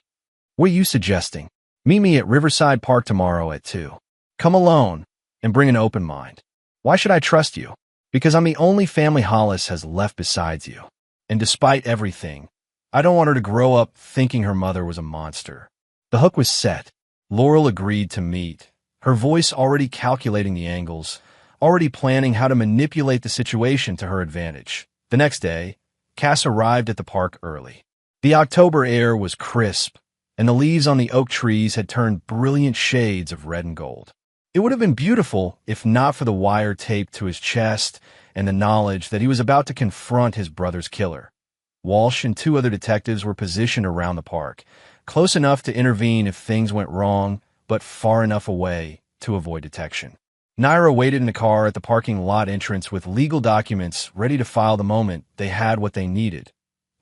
What are you suggesting? Meet me at Riverside Park tomorrow at 2. Come alone and bring an open mind. Why should I trust you? Because I'm the only family Hollis has left besides you. And despite everything, I don't want her to grow up thinking her mother was a monster. The hook was set. Laurel agreed to meet, her voice already calculating the angles, already planning how to manipulate the situation to her advantage. The next day, Cass arrived at the park early. The October air was crisp, and the leaves on the oak trees had turned brilliant shades of red and gold. It would have been beautiful if not for the wire taped to his chest and the knowledge that he was about to confront his brother's killer. Walsh and 2 other detectives were positioned around the park, close enough to intervene if things went wrong, but far enough away to avoid detection. Naira waited in a car at the parking lot entrance with legal documents ready to file the moment they had what they needed.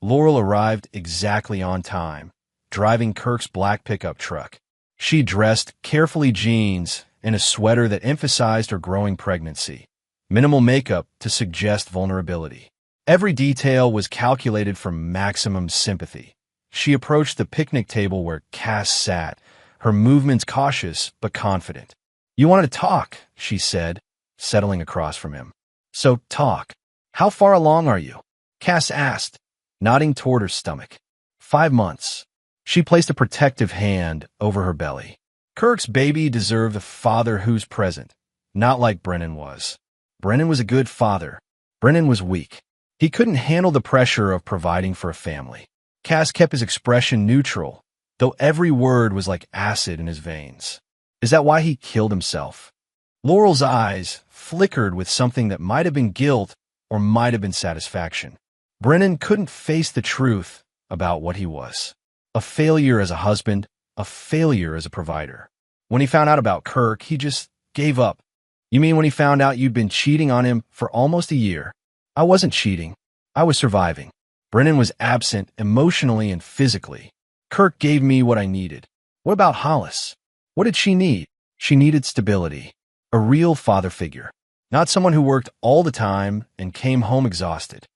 Laurel arrived exactly on time, driving Kirk's black pickup truck. She dressed carefully jeans and a sweater that emphasized her growing pregnancy. Minimal makeup to suggest vulnerability. Every detail was calculated for maximum sympathy. She approached the picnic table where Cass sat, her movements cautious but confident. You wanted to talk, she said, settling across from him. So talk. How far along are you? Cass asked, nodding toward her stomach. 5 months. She placed a protective hand over her belly. Kirk's baby deserved a father who's present, not like Brennan was. Brennan was a good father. Brennan was weak. He couldn't handle the pressure of providing for a family. Cass kept his expression neutral, though every word was like acid in his veins. Is that why he killed himself? Laurel's eyes flickered with something that might have been guilt or might have been satisfaction. Brennan couldn't face the truth about what he was. A failure as a husband, a failure as a provider. When he found out about Kirk, he just gave up. You mean when he found out you'd been cheating on him for almost a year? I wasn't cheating. I was surviving. Brennan was absent emotionally and physically. Kirk gave me what I needed. What about Hollis? What did she need? She needed stability. A real father figure. Not someone who worked all the time and came home exhausted.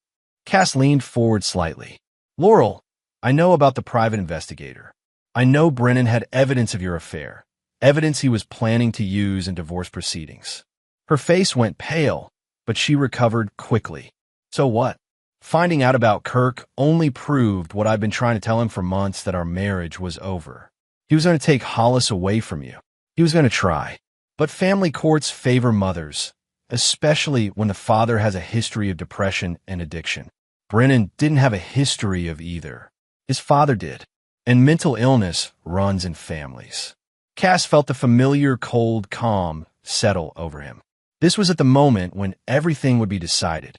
Cass leaned forward slightly. Laurel, I know about the private investigator. I know Brennan had evidence of your affair. Evidence he was planning to use in divorce proceedings. Her face went pale, but she recovered quickly. So what? Finding out about Kirk only proved what I've been trying to tell him for months, that our marriage was over. He was going to take Hollis away from you. He was going to try. But family courts favor mothers, especially when the father has a history of depression and addiction. Brennan didn't have a history of either. His father did. And mental illness runs in families. Cass felt the familiar cold calm settle over him. This was at the moment when everything would be decided.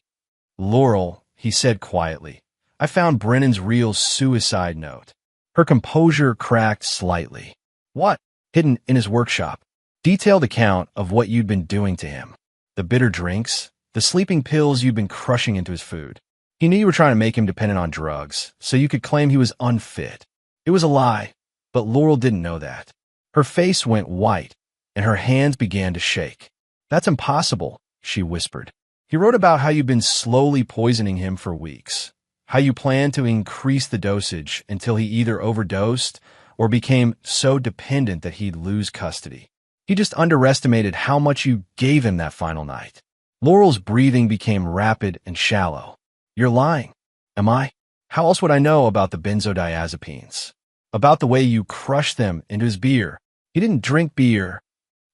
Laurel, he said quietly, I found Brennan's real suicide note. Her composure cracked slightly. What? Hidden in his workshop. Detailed account of what you'd been doing to him. The bitter drinks, the sleeping pills you'd been crushing into his food. He knew you were trying to make him dependent on drugs, so you could claim he was unfit. It was a lie, but Laurel didn't know that. Her face went white, and her hands began to shake. That's impossible, she whispered. He wrote about how you'd been slowly poisoning him for weeks, how you planned to increase the dosage until he either overdosed or became so dependent that he'd lose custody. He just underestimated how much you gave him that final night. Laurel's breathing became rapid and shallow. You're lying. Am I? How else would I know about the benzodiazepines? About the way you crushed them into his beer. He didn't drink beer.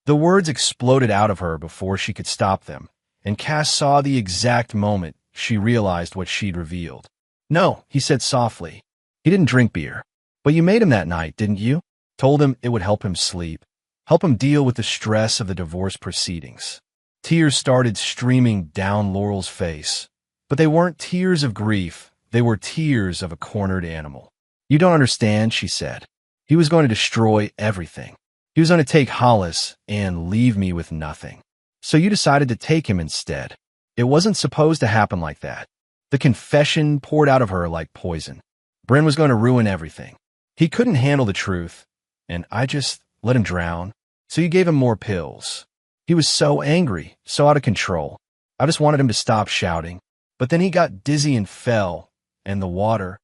The words exploded out of her before she could stop them, and Cass saw the exact moment she realized what she'd revealed. No, he said softly. He didn't drink beer. But you made him that night, didn't you? Told him it would help him sleep, help him deal with the stress of the divorce proceedings. Tears started streaming down Laurel's face, but they weren't tears of grief. They were tears of a cornered animal. You don't understand, she said. He was going to destroy everything. He was going to take Hollis and leave me with nothing. So you decided to take him instead. It wasn't supposed to happen like that. The confession poured out of her like poison. Bryn was going to ruin everything. He couldn't handle the truth, and I just let him drown. So you gave him more pills. He was so angry, so out of control. I just wanted him to stop shouting. But then he got dizzy and fell, and the water.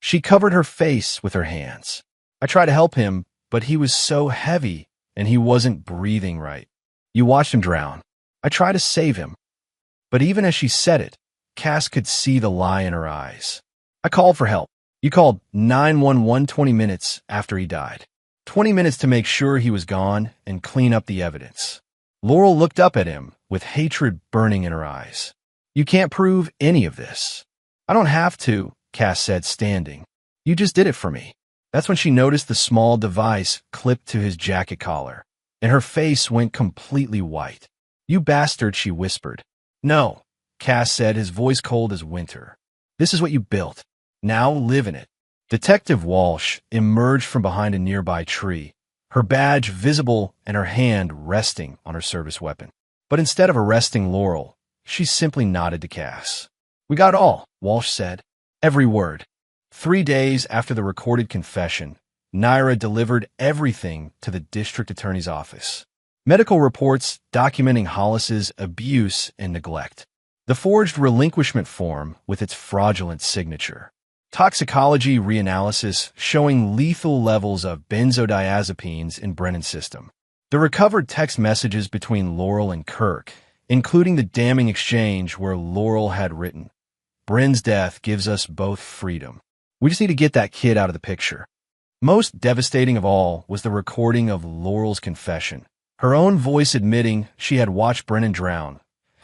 She covered her face with her hands. I tried to help him, but he was so heavy, and he wasn't breathing right. You watched him drown. I tried to save him. But even as she said it, Cass could see the lie in her eyes. I called for help. You called 911 20 minutes after he died. 20 minutes to make sure he was gone and clean up the evidence. Laurel looked up at him with hatred burning in her eyes. You can't prove any of this. I don't have to, Cass said, standing. You just did it for me. That's when she noticed the small device clipped to his jacket collar, and her face went completely white. You bastard, she whispered. No, Cass said, his voice cold as winter. This is what you built. Now live in it. Detective Walsh emerged from behind a nearby tree, her badge visible and her hand resting on her service weapon. But instead of arresting Laurel, she simply nodded to Cass. We got it all, Walsh said. Every word. 3 days after the recorded confession, Naira delivered everything to the district attorney's office. Medical reports documenting Hollis's abuse and neglect. The forged relinquishment form with its fraudulent signature. Toxicology reanalysis showing lethal levels of benzodiazepines in Brennan's system. The recovered text messages between Laurel and Kirk, including the damning exchange where Laurel had written, Bryn's death gives us both freedom. We just need to get that kid out of the picture. Most devastating of all was the recording of Laurel's confession, her own voice admitting she had watched Brennan drown.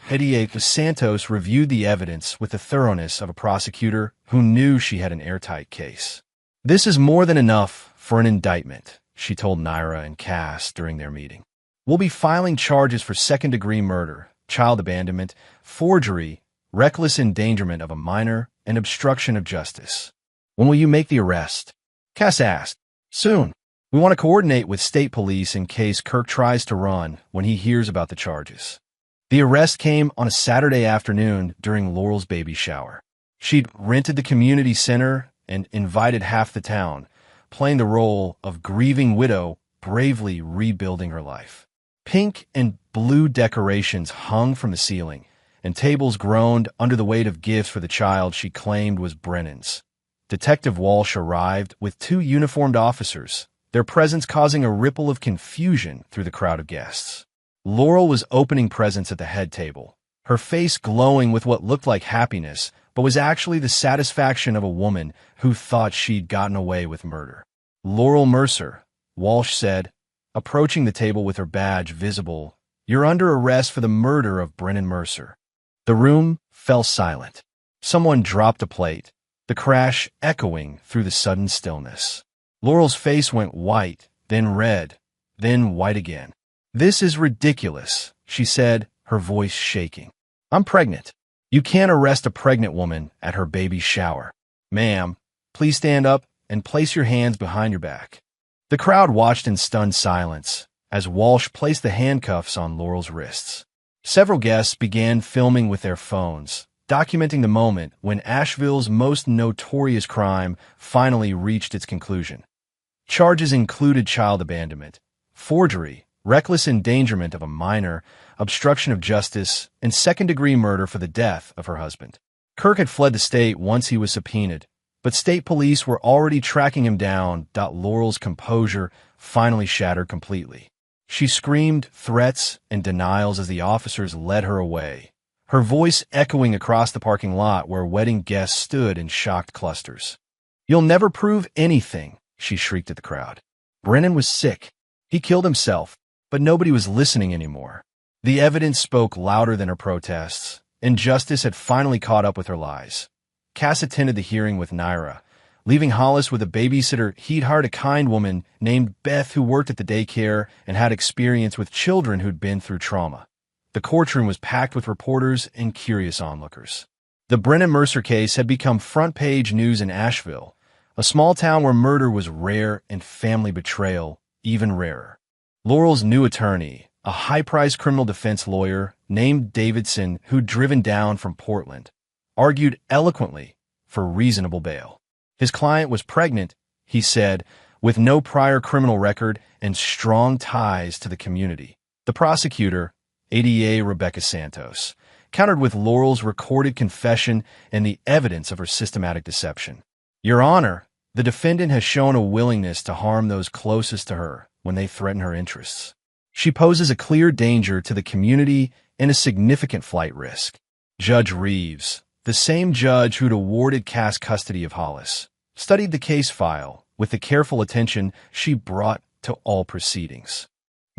Hediye Santos reviewed the evidence with the thoroughness of a prosecutor who knew she had an airtight case. This is more than enough for an indictment, she told Naira and Cass during their meeting. We'll be filing charges for second-degree murder, child abandonment, forgery, reckless endangerment of a minor, and obstruction of justice. When will you make the arrest? Cass asked. Soon. We want to coordinate with state police in case Kirk tries to run when he hears about the charges. The arrest came on a Saturday afternoon during Laurel's baby shower. She'd rented the community center and invited half the town, playing the role of grieving widow bravely rebuilding her life. Pink and blue decorations hung from the ceiling, and tables groaned under the weight of gifts for the child she claimed was Brennan's. Detective Walsh arrived with 2 uniformed officers, their presence causing a ripple of confusion through the crowd of guests. Laurel was opening presents at the head table, her face glowing with what looked like happiness, but was actually the satisfaction of a woman who thought she'd gotten away with murder. Laurel Mercer, Walsh said, approaching the table with her badge visible, you're under arrest for the murder of Brennan Mercer. The room fell silent. Someone dropped a plate, the crash echoing through the sudden stillness. Laurel's face went white, then red, then white again. This is ridiculous, she said, her voice shaking. I'm pregnant. You can't arrest a pregnant woman at her baby's shower. Ma'am, please stand up and place your hands behind your back. The crowd watched in stunned silence as Walsh placed the handcuffs on Laurel's wrists. Several guests began filming with their phones, documenting the moment when Asheville's most notorious crime finally reached its conclusion. Charges included child abandonment, forgery, reckless endangerment of a minor, obstruction of justice, and second-degree murder for the death of her husband. Kirk had fled the state once he was subpoenaed, but state police were already tracking him down. Laurel's composure finally shattered completely. She screamed threats and denials as the officers led her away, her voice echoing across the parking lot where wedding guests stood in shocked clusters. You'll never prove anything, she shrieked at the crowd. Brennan was sick. He killed himself, but nobody was listening anymore. The evidence spoke louder than her protests, and justice had finally caught up with her lies. Cass attended the hearing with Naira, leaving Hollis with a babysitter he'd hired, a kind woman named Beth who worked at the daycare and had experience with children who'd been through trauma. The courtroom was packed with reporters and curious onlookers. The Brennan Mercer case had become front-page news in Asheville, a small town where murder was rare and family betrayal even rarer. Laurel's new attorney, a high-priced criminal defense lawyer named Davidson who'd driven down from Portland, argued eloquently for reasonable bail. His client was pregnant, he said, with no prior criminal record and strong ties to the community. The prosecutor, ADA Rebecca Santos, countered with Laurel's recorded confession and the evidence of her systematic deception. Your Honor, the defendant has shown a willingness to harm those closest to her when they threaten her interests. She poses a clear danger to the community and a significant flight risk. Judge Reeves, the same judge who'd awarded Cass custody of Hollis, studied the case file with the careful attention she brought to all proceedings.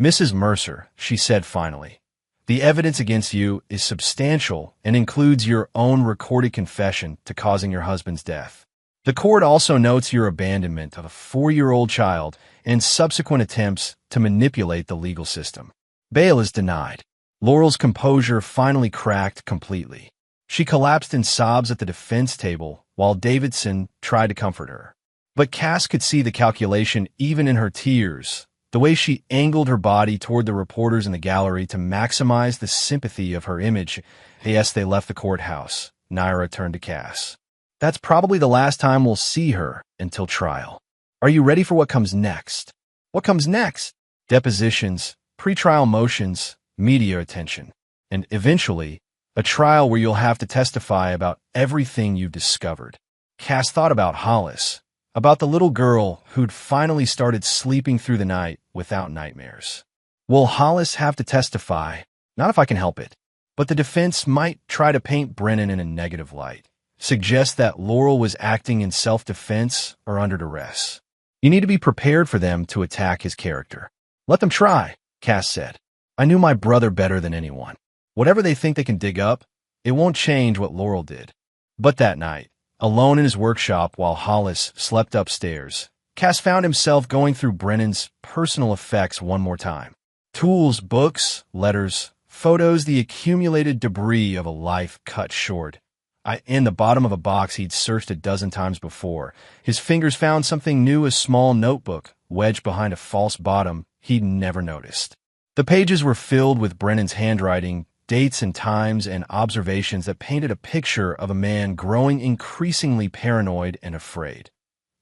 Mrs. Mercer, she said finally, the evidence against you is substantial and includes your own recorded confession to causing your husband's death. The court also notes your abandonment of a 4-year-old child and subsequent attempts to manipulate the legal system. Bail is denied. Laurel's composure finally cracked completely. She collapsed in sobs at the defense table while Davidson tried to comfort her. But Cass could see the calculation even in her tears, the way she angled her body toward the reporters in the gallery to maximize the sympathy of her image. As they left the courthouse, Naira turned to Cass. That's probably the last time we'll see her until trial. Are you ready for what comes next? What comes next? Depositions, pretrial motions, media attention, and eventually, a trial where you'll have to testify about everything you've discovered. Cass thought about Hollis, about the little girl who'd finally started sleeping through the night without nightmares. Will Hollis have to testify? Not if I can help it. But the defense might try to paint Brennan in a negative light, suggest that Laurel was acting in self-defense or under duress. You need to be prepared for them to attack his character. Let them try, Cass said. I knew my brother better than anyone. Whatever they think they can dig up, it won't change what Laurel did. But that night, alone in his workshop while Hollis slept upstairs, Cass found himself going through Brennan's personal effects one more time. Tools, books, letters, photos, the accumulated debris of a life cut short. In the bottom of a box he'd searched a dozen times before, his fingers found something new, a small notebook wedged behind a false bottom he'd never noticed. The pages were filled with Brennan's handwriting, dates and times, and observations that painted a picture of a man growing increasingly paranoid and afraid.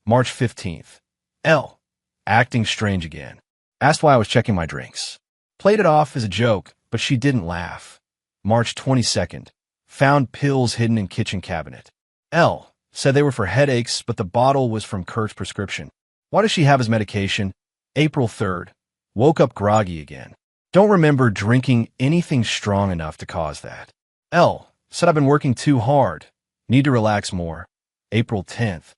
March 15th. L. Acting strange again. Asked why I was checking my drinks. Played it off as a joke, but she didn't laugh. March 22nd. Found pills hidden in kitchen cabinet. L. Said they were for headaches, but the bottle was from Kurt's prescription. Why does she have his medication? April 3rd. Woke up groggy again. Don't remember drinking anything strong enough to cause that. L. Said I've been working too hard. Need to relax more. April 10th.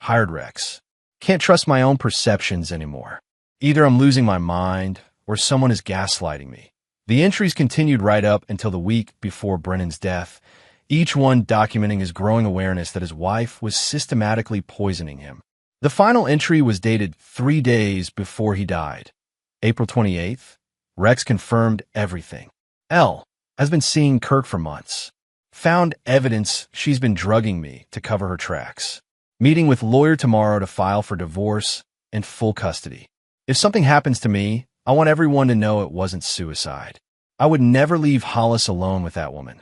Hired Rex. Can't trust my own perceptions anymore. Either I'm losing my mind or someone is gaslighting me. The entries continued right up until the week before Brennan's death, each one documenting his growing awareness that his wife was systematically poisoning him. The final entry was dated 3 days before he died. April 28th. Rex confirmed everything. L. has been seeing Kirk for months. Found evidence she's been drugging me to cover her tracks. Meeting with lawyer tomorrow to file for divorce and full custody. If something happens to me, I want everyone to know it wasn't suicide. I would never leave Hollis alone with that woman.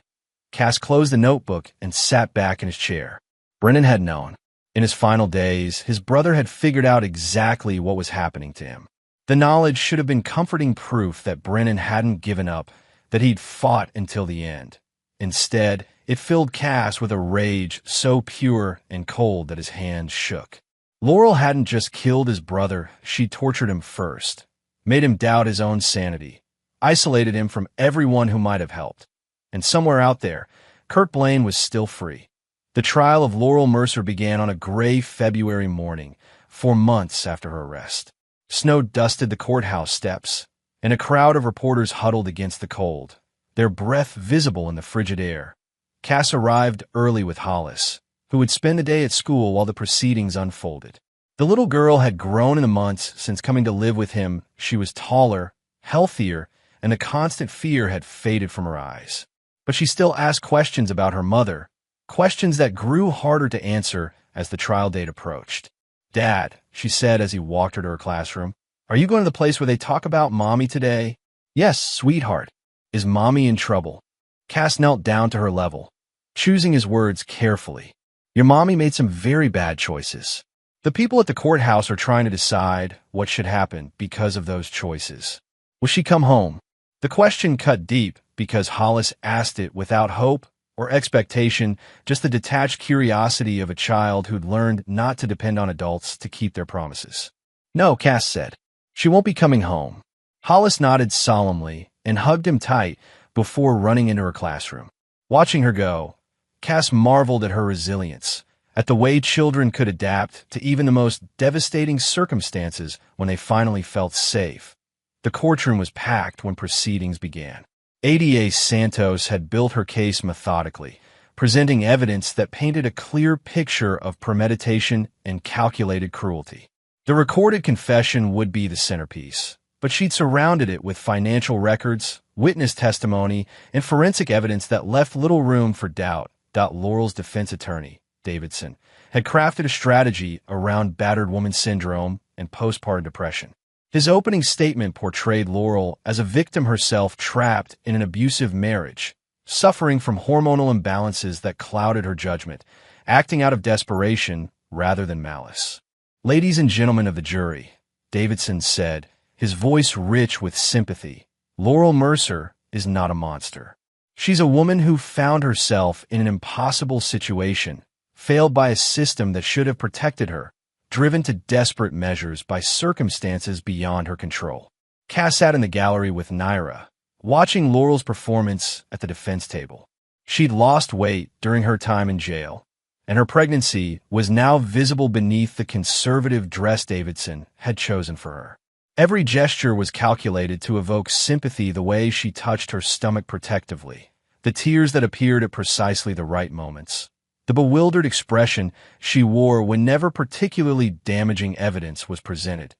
Cass closed the notebook and sat back in his chair. Brennan had known. In his final days, his brother had figured out exactly what was happening to him. The knowledge should have been comforting proof that Brennan hadn't given up, that he'd fought until the end. Instead, it filled Cass with a rage so pure and cold that his hands shook. Laurel hadn't just killed his brother, she tortured him first, made him doubt his own sanity, isolated him from everyone who might have helped. And somewhere out there, Kurt Blaine was still free. The trial of Laurel Mercer began on a gray February morning, 4 months after her arrest. Snow dusted the courthouse steps, and a crowd of reporters huddled against the cold, their breath visible in the frigid air. Cass arrived early with Hollis, who would spend the day at school while the proceedings unfolded. The little girl had grown in the months since coming to live with him. She was taller, healthier, and the constant fear had faded from her eyes. But she still asked questions about her mother, questions that grew harder to answer as the trial date approached. Dad, she said as he walked her to her classroom, are you going to the place where they talk about Mommy today? Yes, sweetheart. Is Mommy in trouble? Cass knelt down to her level. choosing his words carefully. Your mommy made some very bad choices. The people at the courthouse are trying to decide what should happen because of those choices. Will she come home? The question cut deep because Hollis asked it without hope or expectation, just the detached curiosity of a child who'd learned not to depend on adults to keep their promises. No, Cass said. She won't be coming home. Hollis nodded solemnly and hugged him tight before running into her classroom. Watching her go, Cass marveled at her resilience, at the way children could adapt to even the most devastating circumstances when they finally felt safe. The courtroom was packed when proceedings began. ADA Santos had built her case methodically, presenting evidence that painted a clear picture of premeditation and calculated cruelty. The recorded confession would be the centerpiece, but she'd surrounded it with financial records, witness testimony, and forensic evidence that left little room for doubt. Laurel's defense attorney, Davidson, had crafted a strategy around battered woman syndrome and postpartum depression. His opening statement portrayed Laurel as a victim herself trapped in an abusive marriage, suffering from hormonal imbalances that clouded her judgment, acting out of desperation rather than malice. Ladies and gentlemen of the jury, Davidson said, his voice rich with sympathy, Laurel Mercer is not a monster. She's a woman who found herself in an impossible situation, failed by a system that should have protected her, driven to desperate measures by circumstances beyond her control. Cass sat in the gallery with Naira, watching Laurel's performance at the defense table. She'd lost weight during her time in jail, and her pregnancy was now visible beneath the conservative dress Davidson had chosen for her. Every gesture was calculated to evoke sympathy, the way she touched her stomach protectively, the tears that appeared at precisely the right moments, the bewildered expression she wore whenever particularly damaging evidence was presented.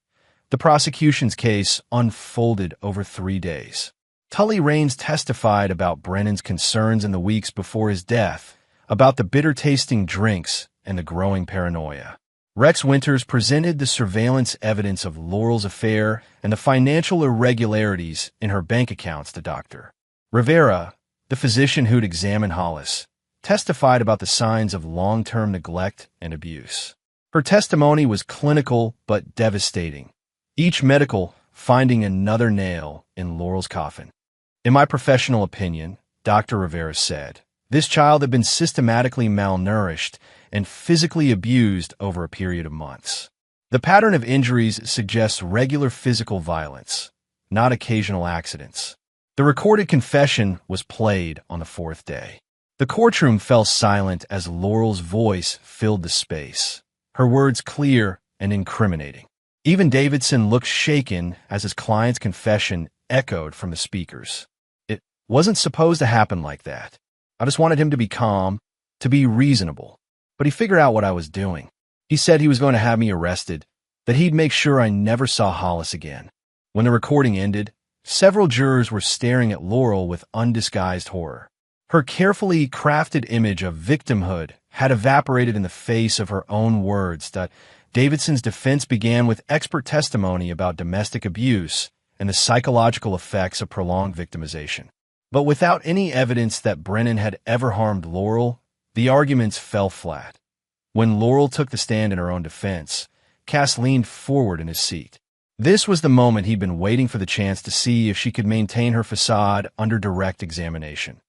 The prosecution's case unfolded over 3 days. Tully Raines testified about Brennan's concerns in the weeks before his death, about the bitter-tasting drinks and the growing paranoia. Rex Winters presented the surveillance evidence of Laurel's affair and the financial irregularities in her bank accounts to Dr. Rivera, the physician who'd examined Hollis, testified about the signs of long-term neglect and abuse. Her testimony was clinical but devastating, each medical finding another nail in Laurel's coffin. In my professional opinion, Dr. Rivera said, this child had been systematically malnourished and physically abused over a period of months. The pattern of injuries suggests regular physical violence, not occasional accidents. The recorded confession was played on the 4th day. The courtroom fell silent as Laurel's voice filled the space, her words clear and incriminating. Even Davidson looked shaken as his client's confession echoed from the speakers. It wasn't supposed to happen like that. I just wanted him to be calm, to be reasonable. But he figured out what I was doing. He said he was going to have me arrested, that he'd make sure I never saw Hollis again. When the recording ended, several jurors were staring at Laurel with undisguised horror. Her carefully crafted image of victimhood had evaporated in the face of her own words. Davidson's defense began with expert testimony about domestic abuse and the psychological effects of prolonged victimization. But without any evidence that Brennan had ever harmed Laurel, the arguments fell flat. When Laurel took the stand in her own defense, Cass leaned forward in his seat. This was the moment he'd been waiting for, the chance to see if she could maintain her facade under direct examination.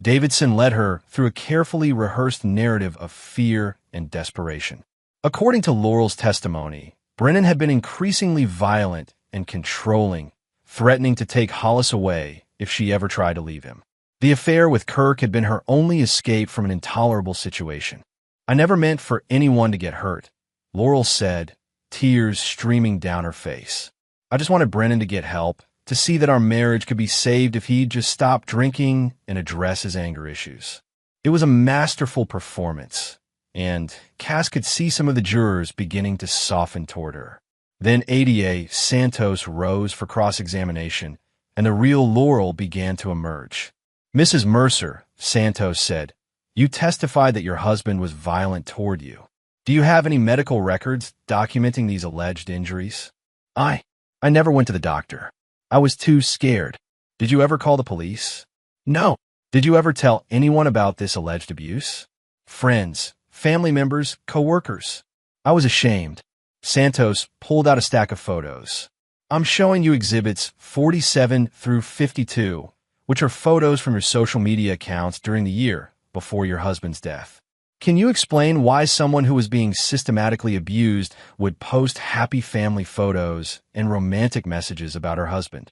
Davidson led her through a carefully rehearsed narrative of fear and desperation. According to Laurel's testimony, Brennan had been increasingly violent and controlling, threatening to take Hollis away if she ever tried to leave him. The affair with Kirk had been her only escape from an intolerable situation. I never meant for anyone to get hurt, Laurel said, tears streaming down her face. I just wanted Brennan to get help, to see that our marriage could be saved if he'd just stop drinking and address his anger issues. It was a masterful performance, and Cass could see some of the jurors beginning to soften toward her. Then ADA Santos rose for cross-examination, and the real Laurel began to emerge. Mrs. Mercer, Santos said, you testified that your husband was violent toward you. Do you have any medical records documenting these alleged injuries? I never went to the doctor. I was too scared. Did you ever call the police? No, Did you ever tell anyone about this alleged abuse? Friends, family members, co-workers. I was ashamed. Santos pulled out a stack of photos. I'm showing you exhibits 47 through 52, which are photos from your social media accounts during the year before your husband's death. Can you explain why someone who was being systematically abused would post happy family photos and romantic messages about her husband?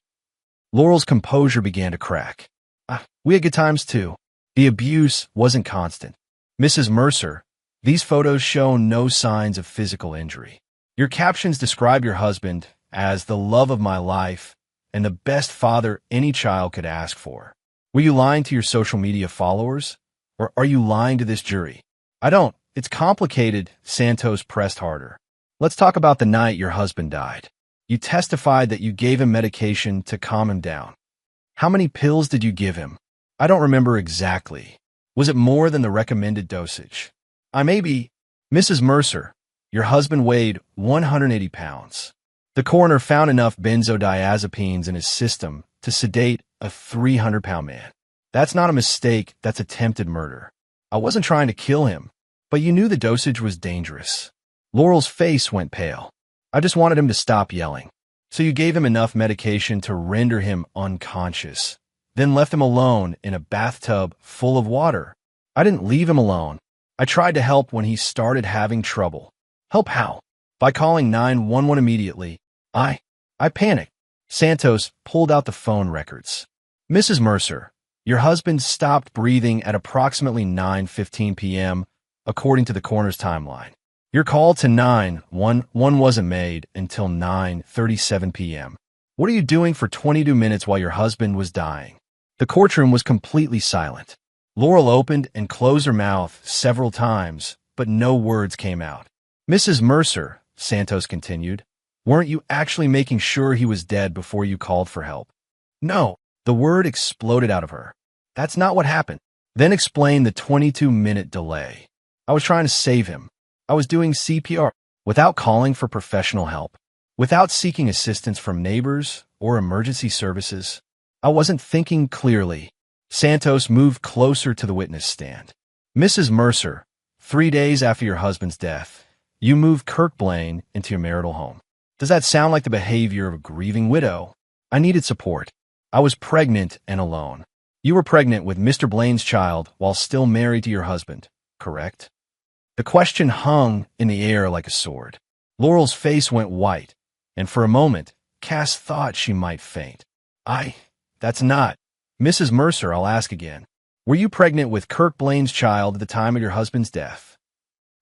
Laurel's composure began to crack. We had good times too. The abuse wasn't constant. Mrs. Mercer, these photos show no signs of physical injury. Your captions describe your husband as the love of my life and the best father any child could ask for. Were you lying to your social media followers? Or are you lying to this jury? I don't. It's complicated, Santos pressed harder. Let's talk about the night your husband died. You testified that you gave him medication to calm him down. How many pills did you give him? I don't remember exactly. Was it more than the recommended dosage? Mrs. Mercer, your husband weighed 180 pounds. The coroner found enough benzodiazepines in his system to sedate a 300-pound man. That's not a mistake, that's attempted murder. I wasn't trying to kill him, but you knew the dosage was dangerous. Laurel's face went pale. I just wanted him to stop yelling. So you gave him enough medication to render him unconscious, then left him alone in a bathtub full of water. I didn't leave him alone. I tried to help when he started having trouble. Help how? By calling 911 immediately. I panicked. Santos pulled out the phone records. Mrs. Mercer, your husband stopped breathing at approximately 9:15 p.m., according to the coroner's timeline. Your call to 911 wasn't made until 9:37 p.m. What are you doing for 22 minutes while your husband was dying? The courtroom was completely silent. Laurel opened and closed her mouth several times, but no words came out. Mrs. Mercer, Santos continued, weren't you actually making sure he was dead before you called for help? No, the word exploded out of her. That's not what happened. Then explain the 22-minute delay. I was trying to save him. I was doing CPR without calling for professional help, without seeking assistance from neighbors or emergency services. I wasn't thinking clearly. Santos moved closer to the witness stand. Mrs. Mercer, 3 days after your husband's death, you moved Kirk Blaine into your marital home. Does that sound like the behavior of a grieving widow? I needed support. I was pregnant and alone. You were pregnant with Mr. Blaine's child while still married to your husband, correct? The question hung in the air like a sword. Laurel's face went white, and for a moment, Cass thought she might faint. That's not. Mrs. Mercer, I'll ask again. Were you pregnant with Kirk Blaine's child at the time of your husband's death?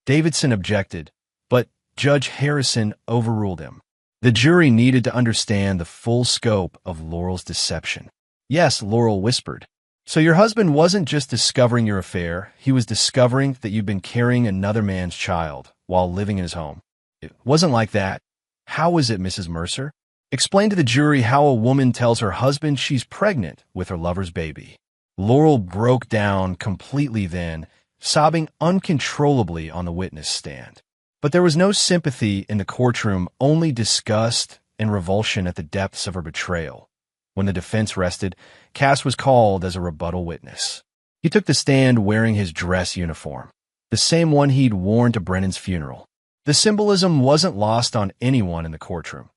Davidson objected, but Judge Harrison overruled him. The jury needed to understand the full scope of Laurel's deception. Yes, Laurel whispered. So your husband wasn't just discovering your affair, he was discovering that you'd been carrying another man's child while living in his home. It wasn't like that. How was it, Mrs. Mercer? Explain to the jury how a woman tells her husband she's pregnant with her lover's baby. Laurel broke down completely then, sobbing uncontrollably on the witness stand. But there was no sympathy in the courtroom, only disgust and revulsion at the depths of her betrayal. When the defense rested, Cass was called as a rebuttal witness. He took the stand wearing his dress uniform, the same one he'd worn to Brennan's funeral. The symbolism wasn't lost on anyone in the courtroom.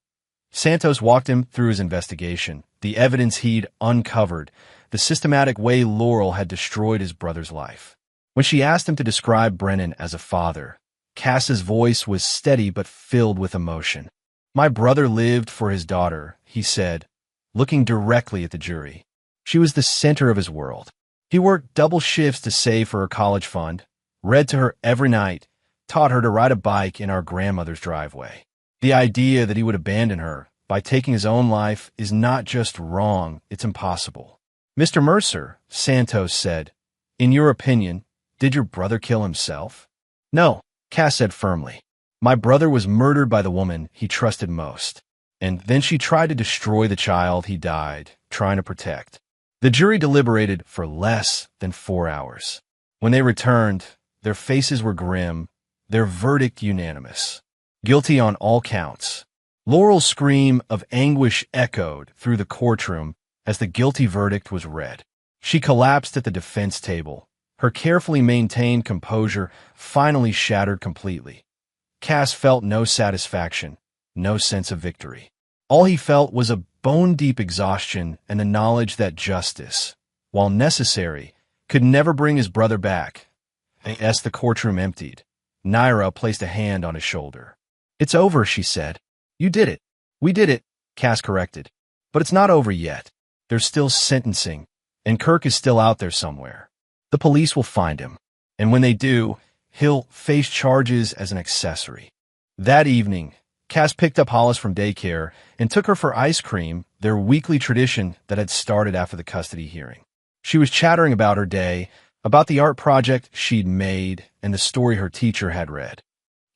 Santos walked him through his investigation, the evidence he'd uncovered, the systematic way Laurel had destroyed his brother's life. When she asked him to describe Brennan as a father, Cass's voice was steady but filled with emotion. My brother lived for his daughter, he said, looking directly at the jury. She was the center of his world. He worked double shifts to save for her college fund, read to her every night, taught her to ride a bike in our grandmother's driveway. The idea that he would abandon her by taking his own life is not just wrong, it's impossible. Mr. Mercer, Santos said, in your opinion, did your brother kill himself? No, Cass said firmly. My brother was murdered by the woman he trusted most, and then she tried to destroy the child he died trying to protect. The jury deliberated for less than 4 hours. When they returned, their faces were grim, their verdict unanimous. Guilty on all counts. Laurel's scream of anguish echoed through the courtroom as the guilty verdict was read. She collapsed at the defense table. Her carefully maintained composure finally shattered completely. Cass felt no satisfaction, no sense of victory. All he felt was a bone-deep exhaustion and the knowledge that justice, while necessary, could never bring his brother back. As the courtroom emptied, Naira placed a hand on his shoulder. "It's over," she said. "You did it." "We did it," Cass corrected. "But it's not over yet. There's still sentencing, and Kirk is still out there somewhere. The police will find him, and when they do, he'll face charges as an accessory." That evening, Cass picked up Hollis from daycare and took her for ice cream, their weekly tradition that had started after the custody hearing. She was chattering about her day, about the art project she'd made, and the story her teacher had read.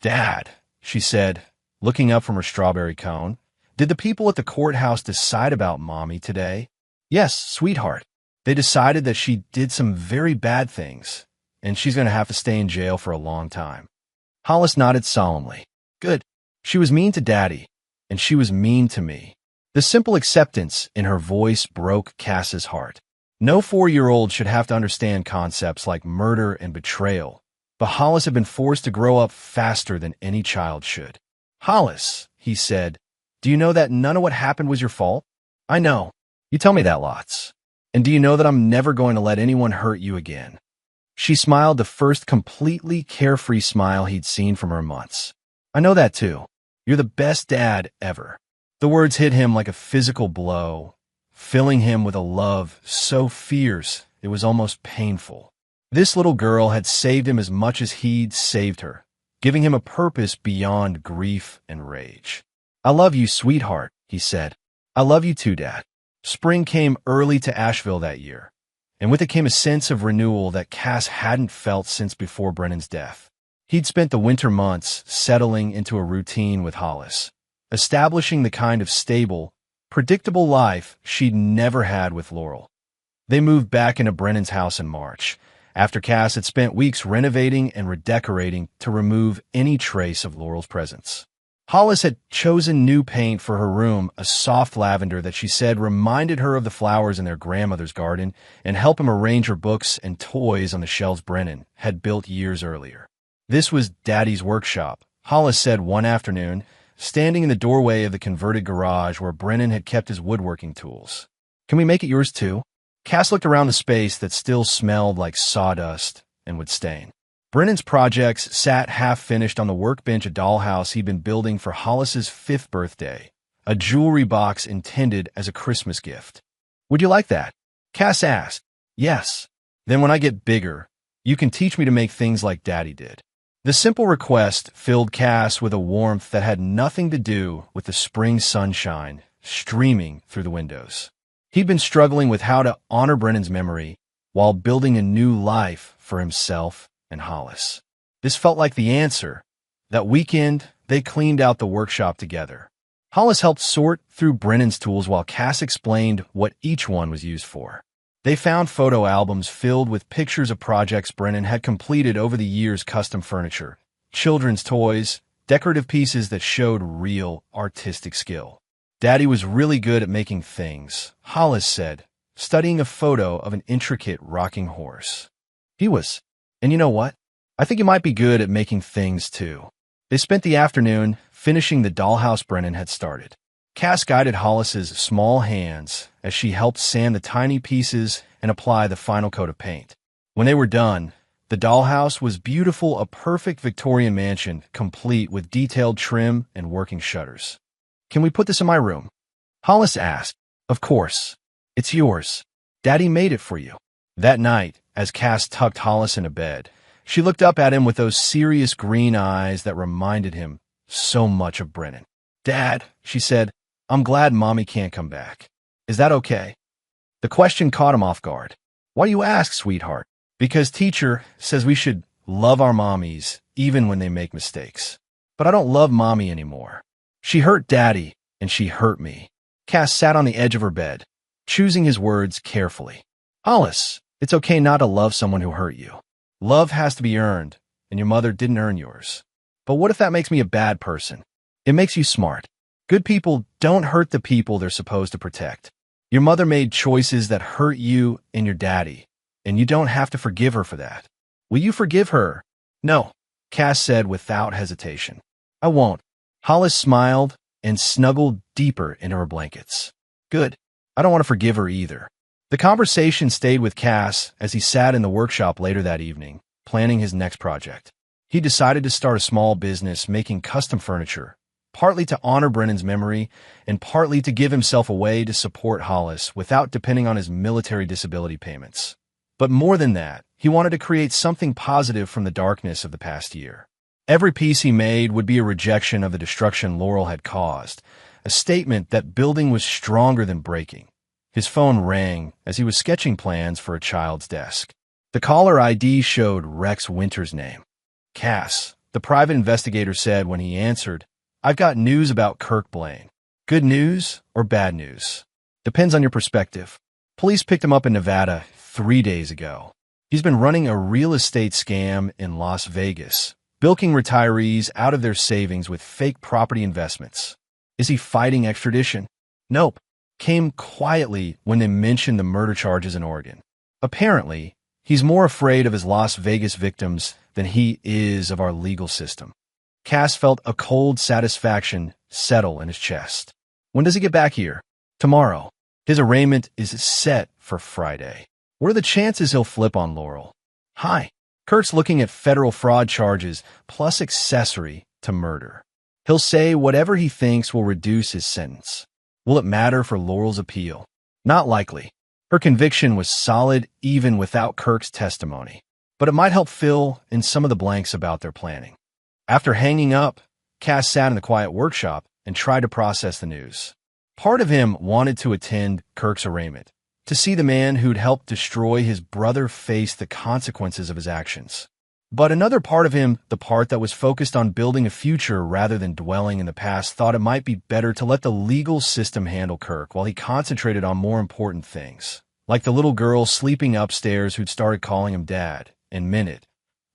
"Dad," she said, looking up from her strawberry cone, "did the people at the courthouse decide about Mommy today?" "Yes, sweetheart. They decided that she did some very bad things, and she's going to have to stay in jail for a long time." Hollis nodded solemnly. "Good. She was mean to Daddy, and she was mean to me." The simple acceptance in her voice broke Cass's heart. No 4-year-old should have to understand concepts like murder and betrayal, but Hollis had been forced to grow up faster than any child should. "Hollis," he said, "do you know that none of what happened was your fault?" "I know. You tell me that lots. And do you know that I'm never going to let anyone hurt you again?" She smiled, the first completely carefree smile he'd seen from her in months. "I know that too. You're the best dad ever." The words hit him like a physical blow, filling him with a love so fierce it was almost painful. This little girl had saved him as much as he'd saved her, giving him a purpose beyond grief and rage. "I love you, sweetheart," he said. "I love you too, Dad." Spring came early to Asheville that year, and with it came a sense of renewal that Cass hadn't felt since before Brennan's death. He'd spent the winter months settling into a routine with Hollis, establishing the kind of stable, predictable life she'd never had with Laurel. They moved back into Brennan's house in March, after Cass had spent weeks renovating and redecorating to remove any trace of Laurel's presence. Hollis had chosen new paint for her room, a soft lavender that she said reminded her of the flowers in their grandmother's garden, and helped him arrange her books and toys on the shelves Brennan had built years earlier. "This was Daddy's workshop," Hollis said one afternoon, standing in the doorway of the converted garage where Brennan had kept his woodworking tools. "Can we make it yours too?" Cass looked around the space that still smelled like sawdust and would stain. Brennan's projects sat half-finished on the workbench, a dollhouse he'd been building for Hollis's 5th birthday, a jewelry box intended as a Christmas gift. "Would you like that?" Cass asked. "Yes. Then when I get bigger, you can teach me to make things like Daddy did." The simple request filled Cass with a warmth that had nothing to do with the spring sunshine streaming through the windows. He'd been struggling with how to honor Brennan's memory while building a new life for himself and Hollis. This felt like the answer. That weekend, they cleaned out the workshop together. Hollis helped sort through Brennan's tools while Cass explained what each one was used for. They found photo albums filled with pictures of projects Brennan had completed over the years: custom furniture, children's toys, decorative pieces that showed real artistic skill. "Daddy was really good at making things," Hollis said, studying a photo of an intricate rocking horse. "He was. And you know what? I think you might be good at making things too." They spent the afternoon finishing the dollhouse Brennan had started. Cass guided Hollis's small hands as she helped sand the tiny pieces and apply the final coat of paint. When they were done, the dollhouse was beautiful, a perfect Victorian mansion, complete with detailed trim and working shutters. "Can we put this in my room?" Hollis asked. "Of course. It's yours. Daddy made it for you." That night, as Cass tucked Hollis into bed, she looked up at him with those serious green eyes that reminded him so much of Brennan. "Dad," she said, "I'm glad Mommy can't come back. Is that okay?" The question caught him off guard. "Why do you ask, sweetheart?" "Because teacher says we should love our mommies even when they make mistakes. But I don't love Mommy anymore. She hurt Daddy, and she hurt me." Cass sat on the edge of her bed, choosing his words carefully. "Hollis, it's okay not to love someone who hurt you. Love has to be earned, and your mother didn't earn yours. But what if that makes me a bad person? It makes you smart. Good people don't hurt the people they're supposed to protect. Your mother made choices that hurt you and your daddy, and you don't have to forgive her for that. Will you forgive her? No, Cass said without hesitation. I won't. Hollis smiled and snuggled deeper into her blankets. Good. I don't want to forgive her either. The conversation stayed with Cass as he sat in the workshop later that evening, planning his next project. He decided to start a small business making custom furniture, partly to honor Brennan's memory and partly to give himself a way to support Hollis without depending on his military disability payments. But more than that, he wanted to create something positive from the darkness of the past year. Every piece he made would be a rejection of the destruction Laurel had caused, a statement that building was stronger than breaking. His phone rang as he was sketching plans for a child's desk. The caller ID showed Rex Winter's name. Cass, the private investigator said when he answered, I've got news about Kirk Blaine. Good news or bad news? Depends on your perspective. Police picked him up in Nevada 3 days ago. He's been running a real estate scam in Las Vegas, bilking retirees out of their savings with fake property investments. Is he fighting extradition? Nope. Came quietly when they mentioned the murder charges in Oregon. Apparently, he's more afraid of his Las Vegas victims than he is of our legal system. Cass felt a cold satisfaction settle in his chest. When does he get back here? Tomorrow. His arraignment is set for Friday. What are the chances he'll flip on Laurel? High. Kirk's looking at federal fraud charges plus accessory to murder. He'll say whatever he thinks will reduce his sentence. Will it matter for Laurel's appeal? Not likely. Her conviction was solid even without Kirk's testimony, but it might help fill in some of the blanks about their planning. After hanging up, Cass sat in the quiet workshop and tried to process the news. Part of him wanted to attend Kirk's arraignment, to see the man who'd helped destroy his brother face the consequences of his actions. But another part of him, the part that was focused on building a future rather than dwelling in the past, thought it might be better to let the legal system handle Kirk while he concentrated on more important things, like the little girl sleeping upstairs who'd started calling him Dad and meant it,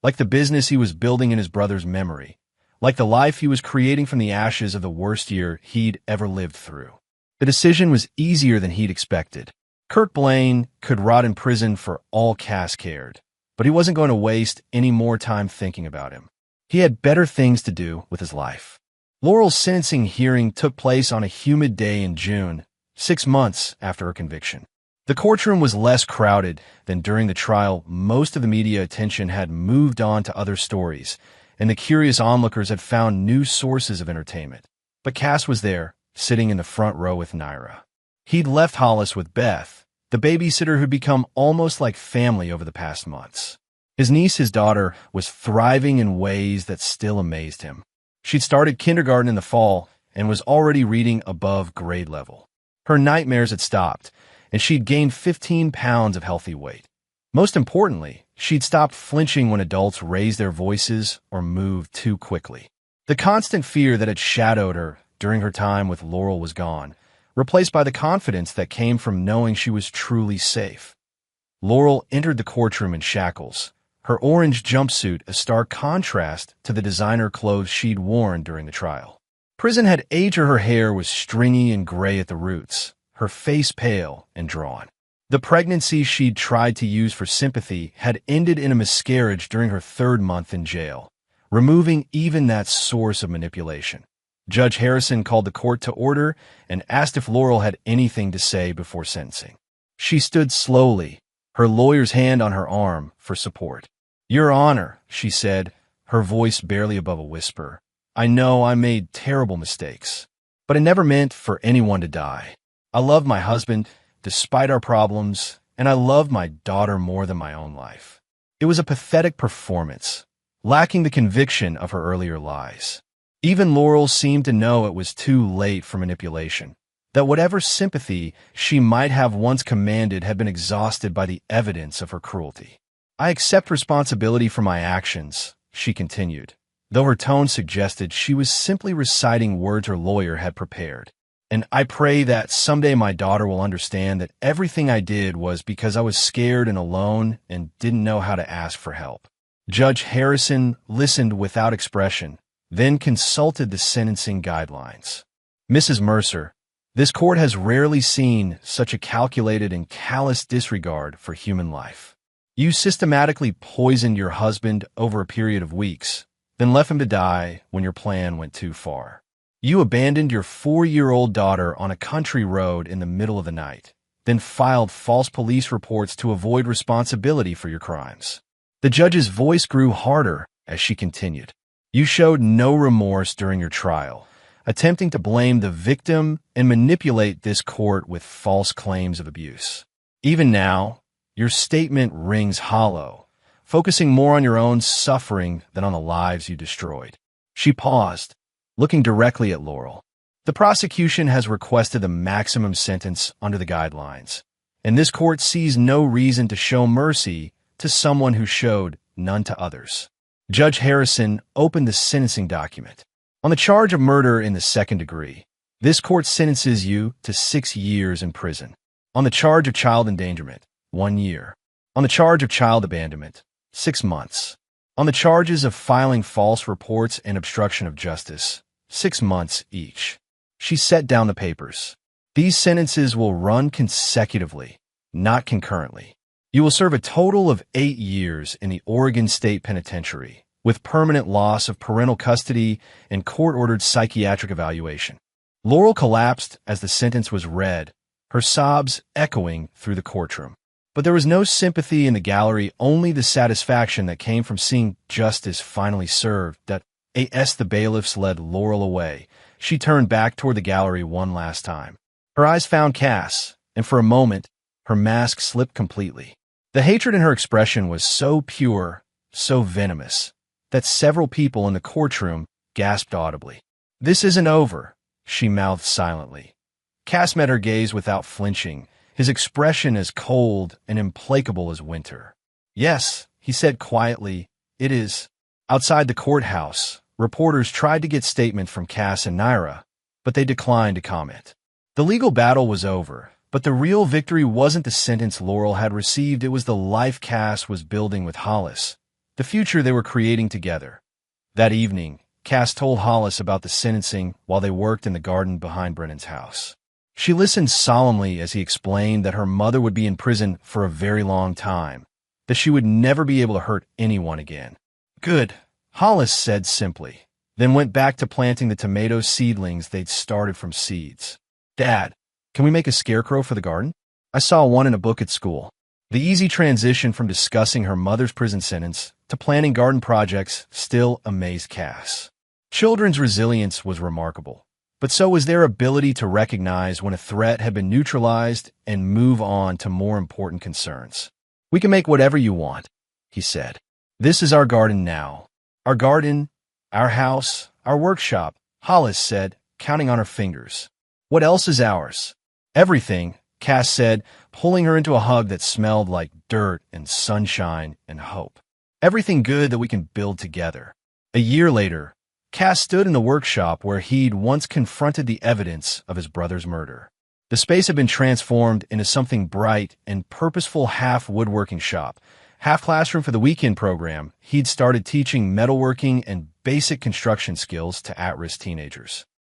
like the business he was building in his brother's memory, like the life he was creating from the ashes of the worst year he'd ever lived through. The decision was easier than he'd expected. Kirk Blaine could rot in prison for all Cass cared, but he wasn't going to waste any more time thinking about him. He had better things to do with his life. Laurel's sentencing hearing took place on a humid day in June, 6 months after her conviction. The courtroom was less crowded than during the trial. Most of the media attention had moved on to other stories, and the curious onlookers had found new sources of entertainment. But Cass was there, sitting in the front row with Naira. He'd left Hollis with Beth, the babysitter who'd become almost like family over the past months. His niece, his daughter, was thriving in ways that still amazed him. She'd started kindergarten in the fall and was already reading above grade level. Her nightmares had stopped, and she'd gained 15 pounds of healthy weight. Most importantly, she'd stopped flinching when adults raised their voices or moved too quickly. The constant fear that had shadowed her during her time with Laurel was gone, replaced by the confidence that came from knowing she was truly safe. Laurel entered the courtroom in shackles, her orange jumpsuit a stark contrast to the designer clothes she'd worn during the trial. Prison had aged her hair was stringy and gray at the roots, her face pale and drawn. The pregnancy she'd tried to use for sympathy had ended in a miscarriage during her 3rd month in jail, removing even that source of manipulation. Judge Harrison called the court to order and asked if Laurel had anything to say before sentencing. She stood slowly, her lawyer's hand on her arm for support. Your Honor, she said, her voice barely above a whisper, I know I made terrible mistakes, but I never meant for anyone to die. I love my husband, despite our problems, and I love my daughter more than my own life. It was a pathetic performance, lacking the conviction of her earlier lies. Even Laurel seemed to know it was too late for manipulation, that whatever sympathy she might have once commanded had been exhausted by the evidence of her cruelty. I accept responsibility for my actions, she continued, though her tone suggested she was simply reciting words her lawyer had prepared. And I pray that someday my daughter will understand that everything I did was because I was scared and alone and didn't know how to ask for help. Judge Harrison listened without expression, then consulted the sentencing guidelines. Mrs. Mercer, This court has rarely seen such a calculated and callous disregard for human life. You systematically poisoned your husband over a period of weeks, then left him to die when your plan went too far. You abandoned your 4-year-old daughter on a country road in the middle of the night, then filed false police reports to avoid responsibility for your crimes. The judge's voice grew harder as she continued. You showed no remorse during your trial, attempting to blame the victim and manipulate this court with false claims of abuse. Even now, your statement rings hollow, focusing more on your own suffering than on the lives you destroyed. She paused, looking directly at Laurel. The prosecution has requested the maximum sentence under the guidelines, and this court sees no reason to show mercy to someone who showed none to others. Judge Harrison opened the sentencing document. On the charge of murder in the second degree, this court sentences you to 6 years in prison. On the charge of child endangerment, 1 year. On the charge of child abandonment, 6 months. On the charges of filing false reports and obstruction of justice, 6 months each. She set down the papers. These sentences will run consecutively, not concurrently. You will serve a total of 8 years in the Oregon State Penitentiary, with permanent loss of parental custody and court-ordered psychiatric evaluation. Laurel collapsed as the sentence was read, her sobs echoing through the courtroom. But there was no sympathy in the gallery, only the satisfaction that came from seeing justice finally served. As the bailiffs led Laurel away, she turned back toward the gallery one last time. Her eyes found Cass, and for a moment, her mask slipped completely. The hatred in her expression was so pure, so venomous, that several people in the courtroom gasped audibly. "This isn't over," she mouthed silently. Cass met her gaze without flinching, his expression as cold and implacable as winter. "Yes," he said quietly, "it is." Outside the courthouse, reporters tried to get statements from Cass and Naira, but they declined to comment. The legal battle was over, but the real victory wasn't the sentence Laurel had received, it was the life Cass was building with Hollis, the future they were creating together. That evening, Cass told Hollis about the sentencing while they worked in the garden behind Brennan's house. She listened solemnly as he explained that her mother would be in prison for a very long time, that she would never be able to hurt anyone again. "Good," Hollis said simply, then went back to planting the tomato seedlings they'd started from seeds. "Dad, can we make a scarecrow for the garden? I saw one in a book at school." The easy transition from discussing her mother's prison sentence to planning garden projects still amazed Cass. Children's resilience was remarkable, but so was their ability to recognize when a threat had been neutralized and move on to more important concerns. "We can make whatever you want," he said. "This is our garden now. Our garden, our house, our workshop," Hollis said, counting on her fingers. "What else is ours?" "Everything," Cass said, pulling her into a hug that smelled like dirt and sunshine and hope. "Everything good that we can build together." A year later, Cass stood in the workshop where he'd once confronted the evidence of his brother's murder. The space had been transformed into something bright and purposeful, half woodworking shop, half classroom for the weekend program. He'd started teaching metalworking and basic construction skills to at-risk teenagers.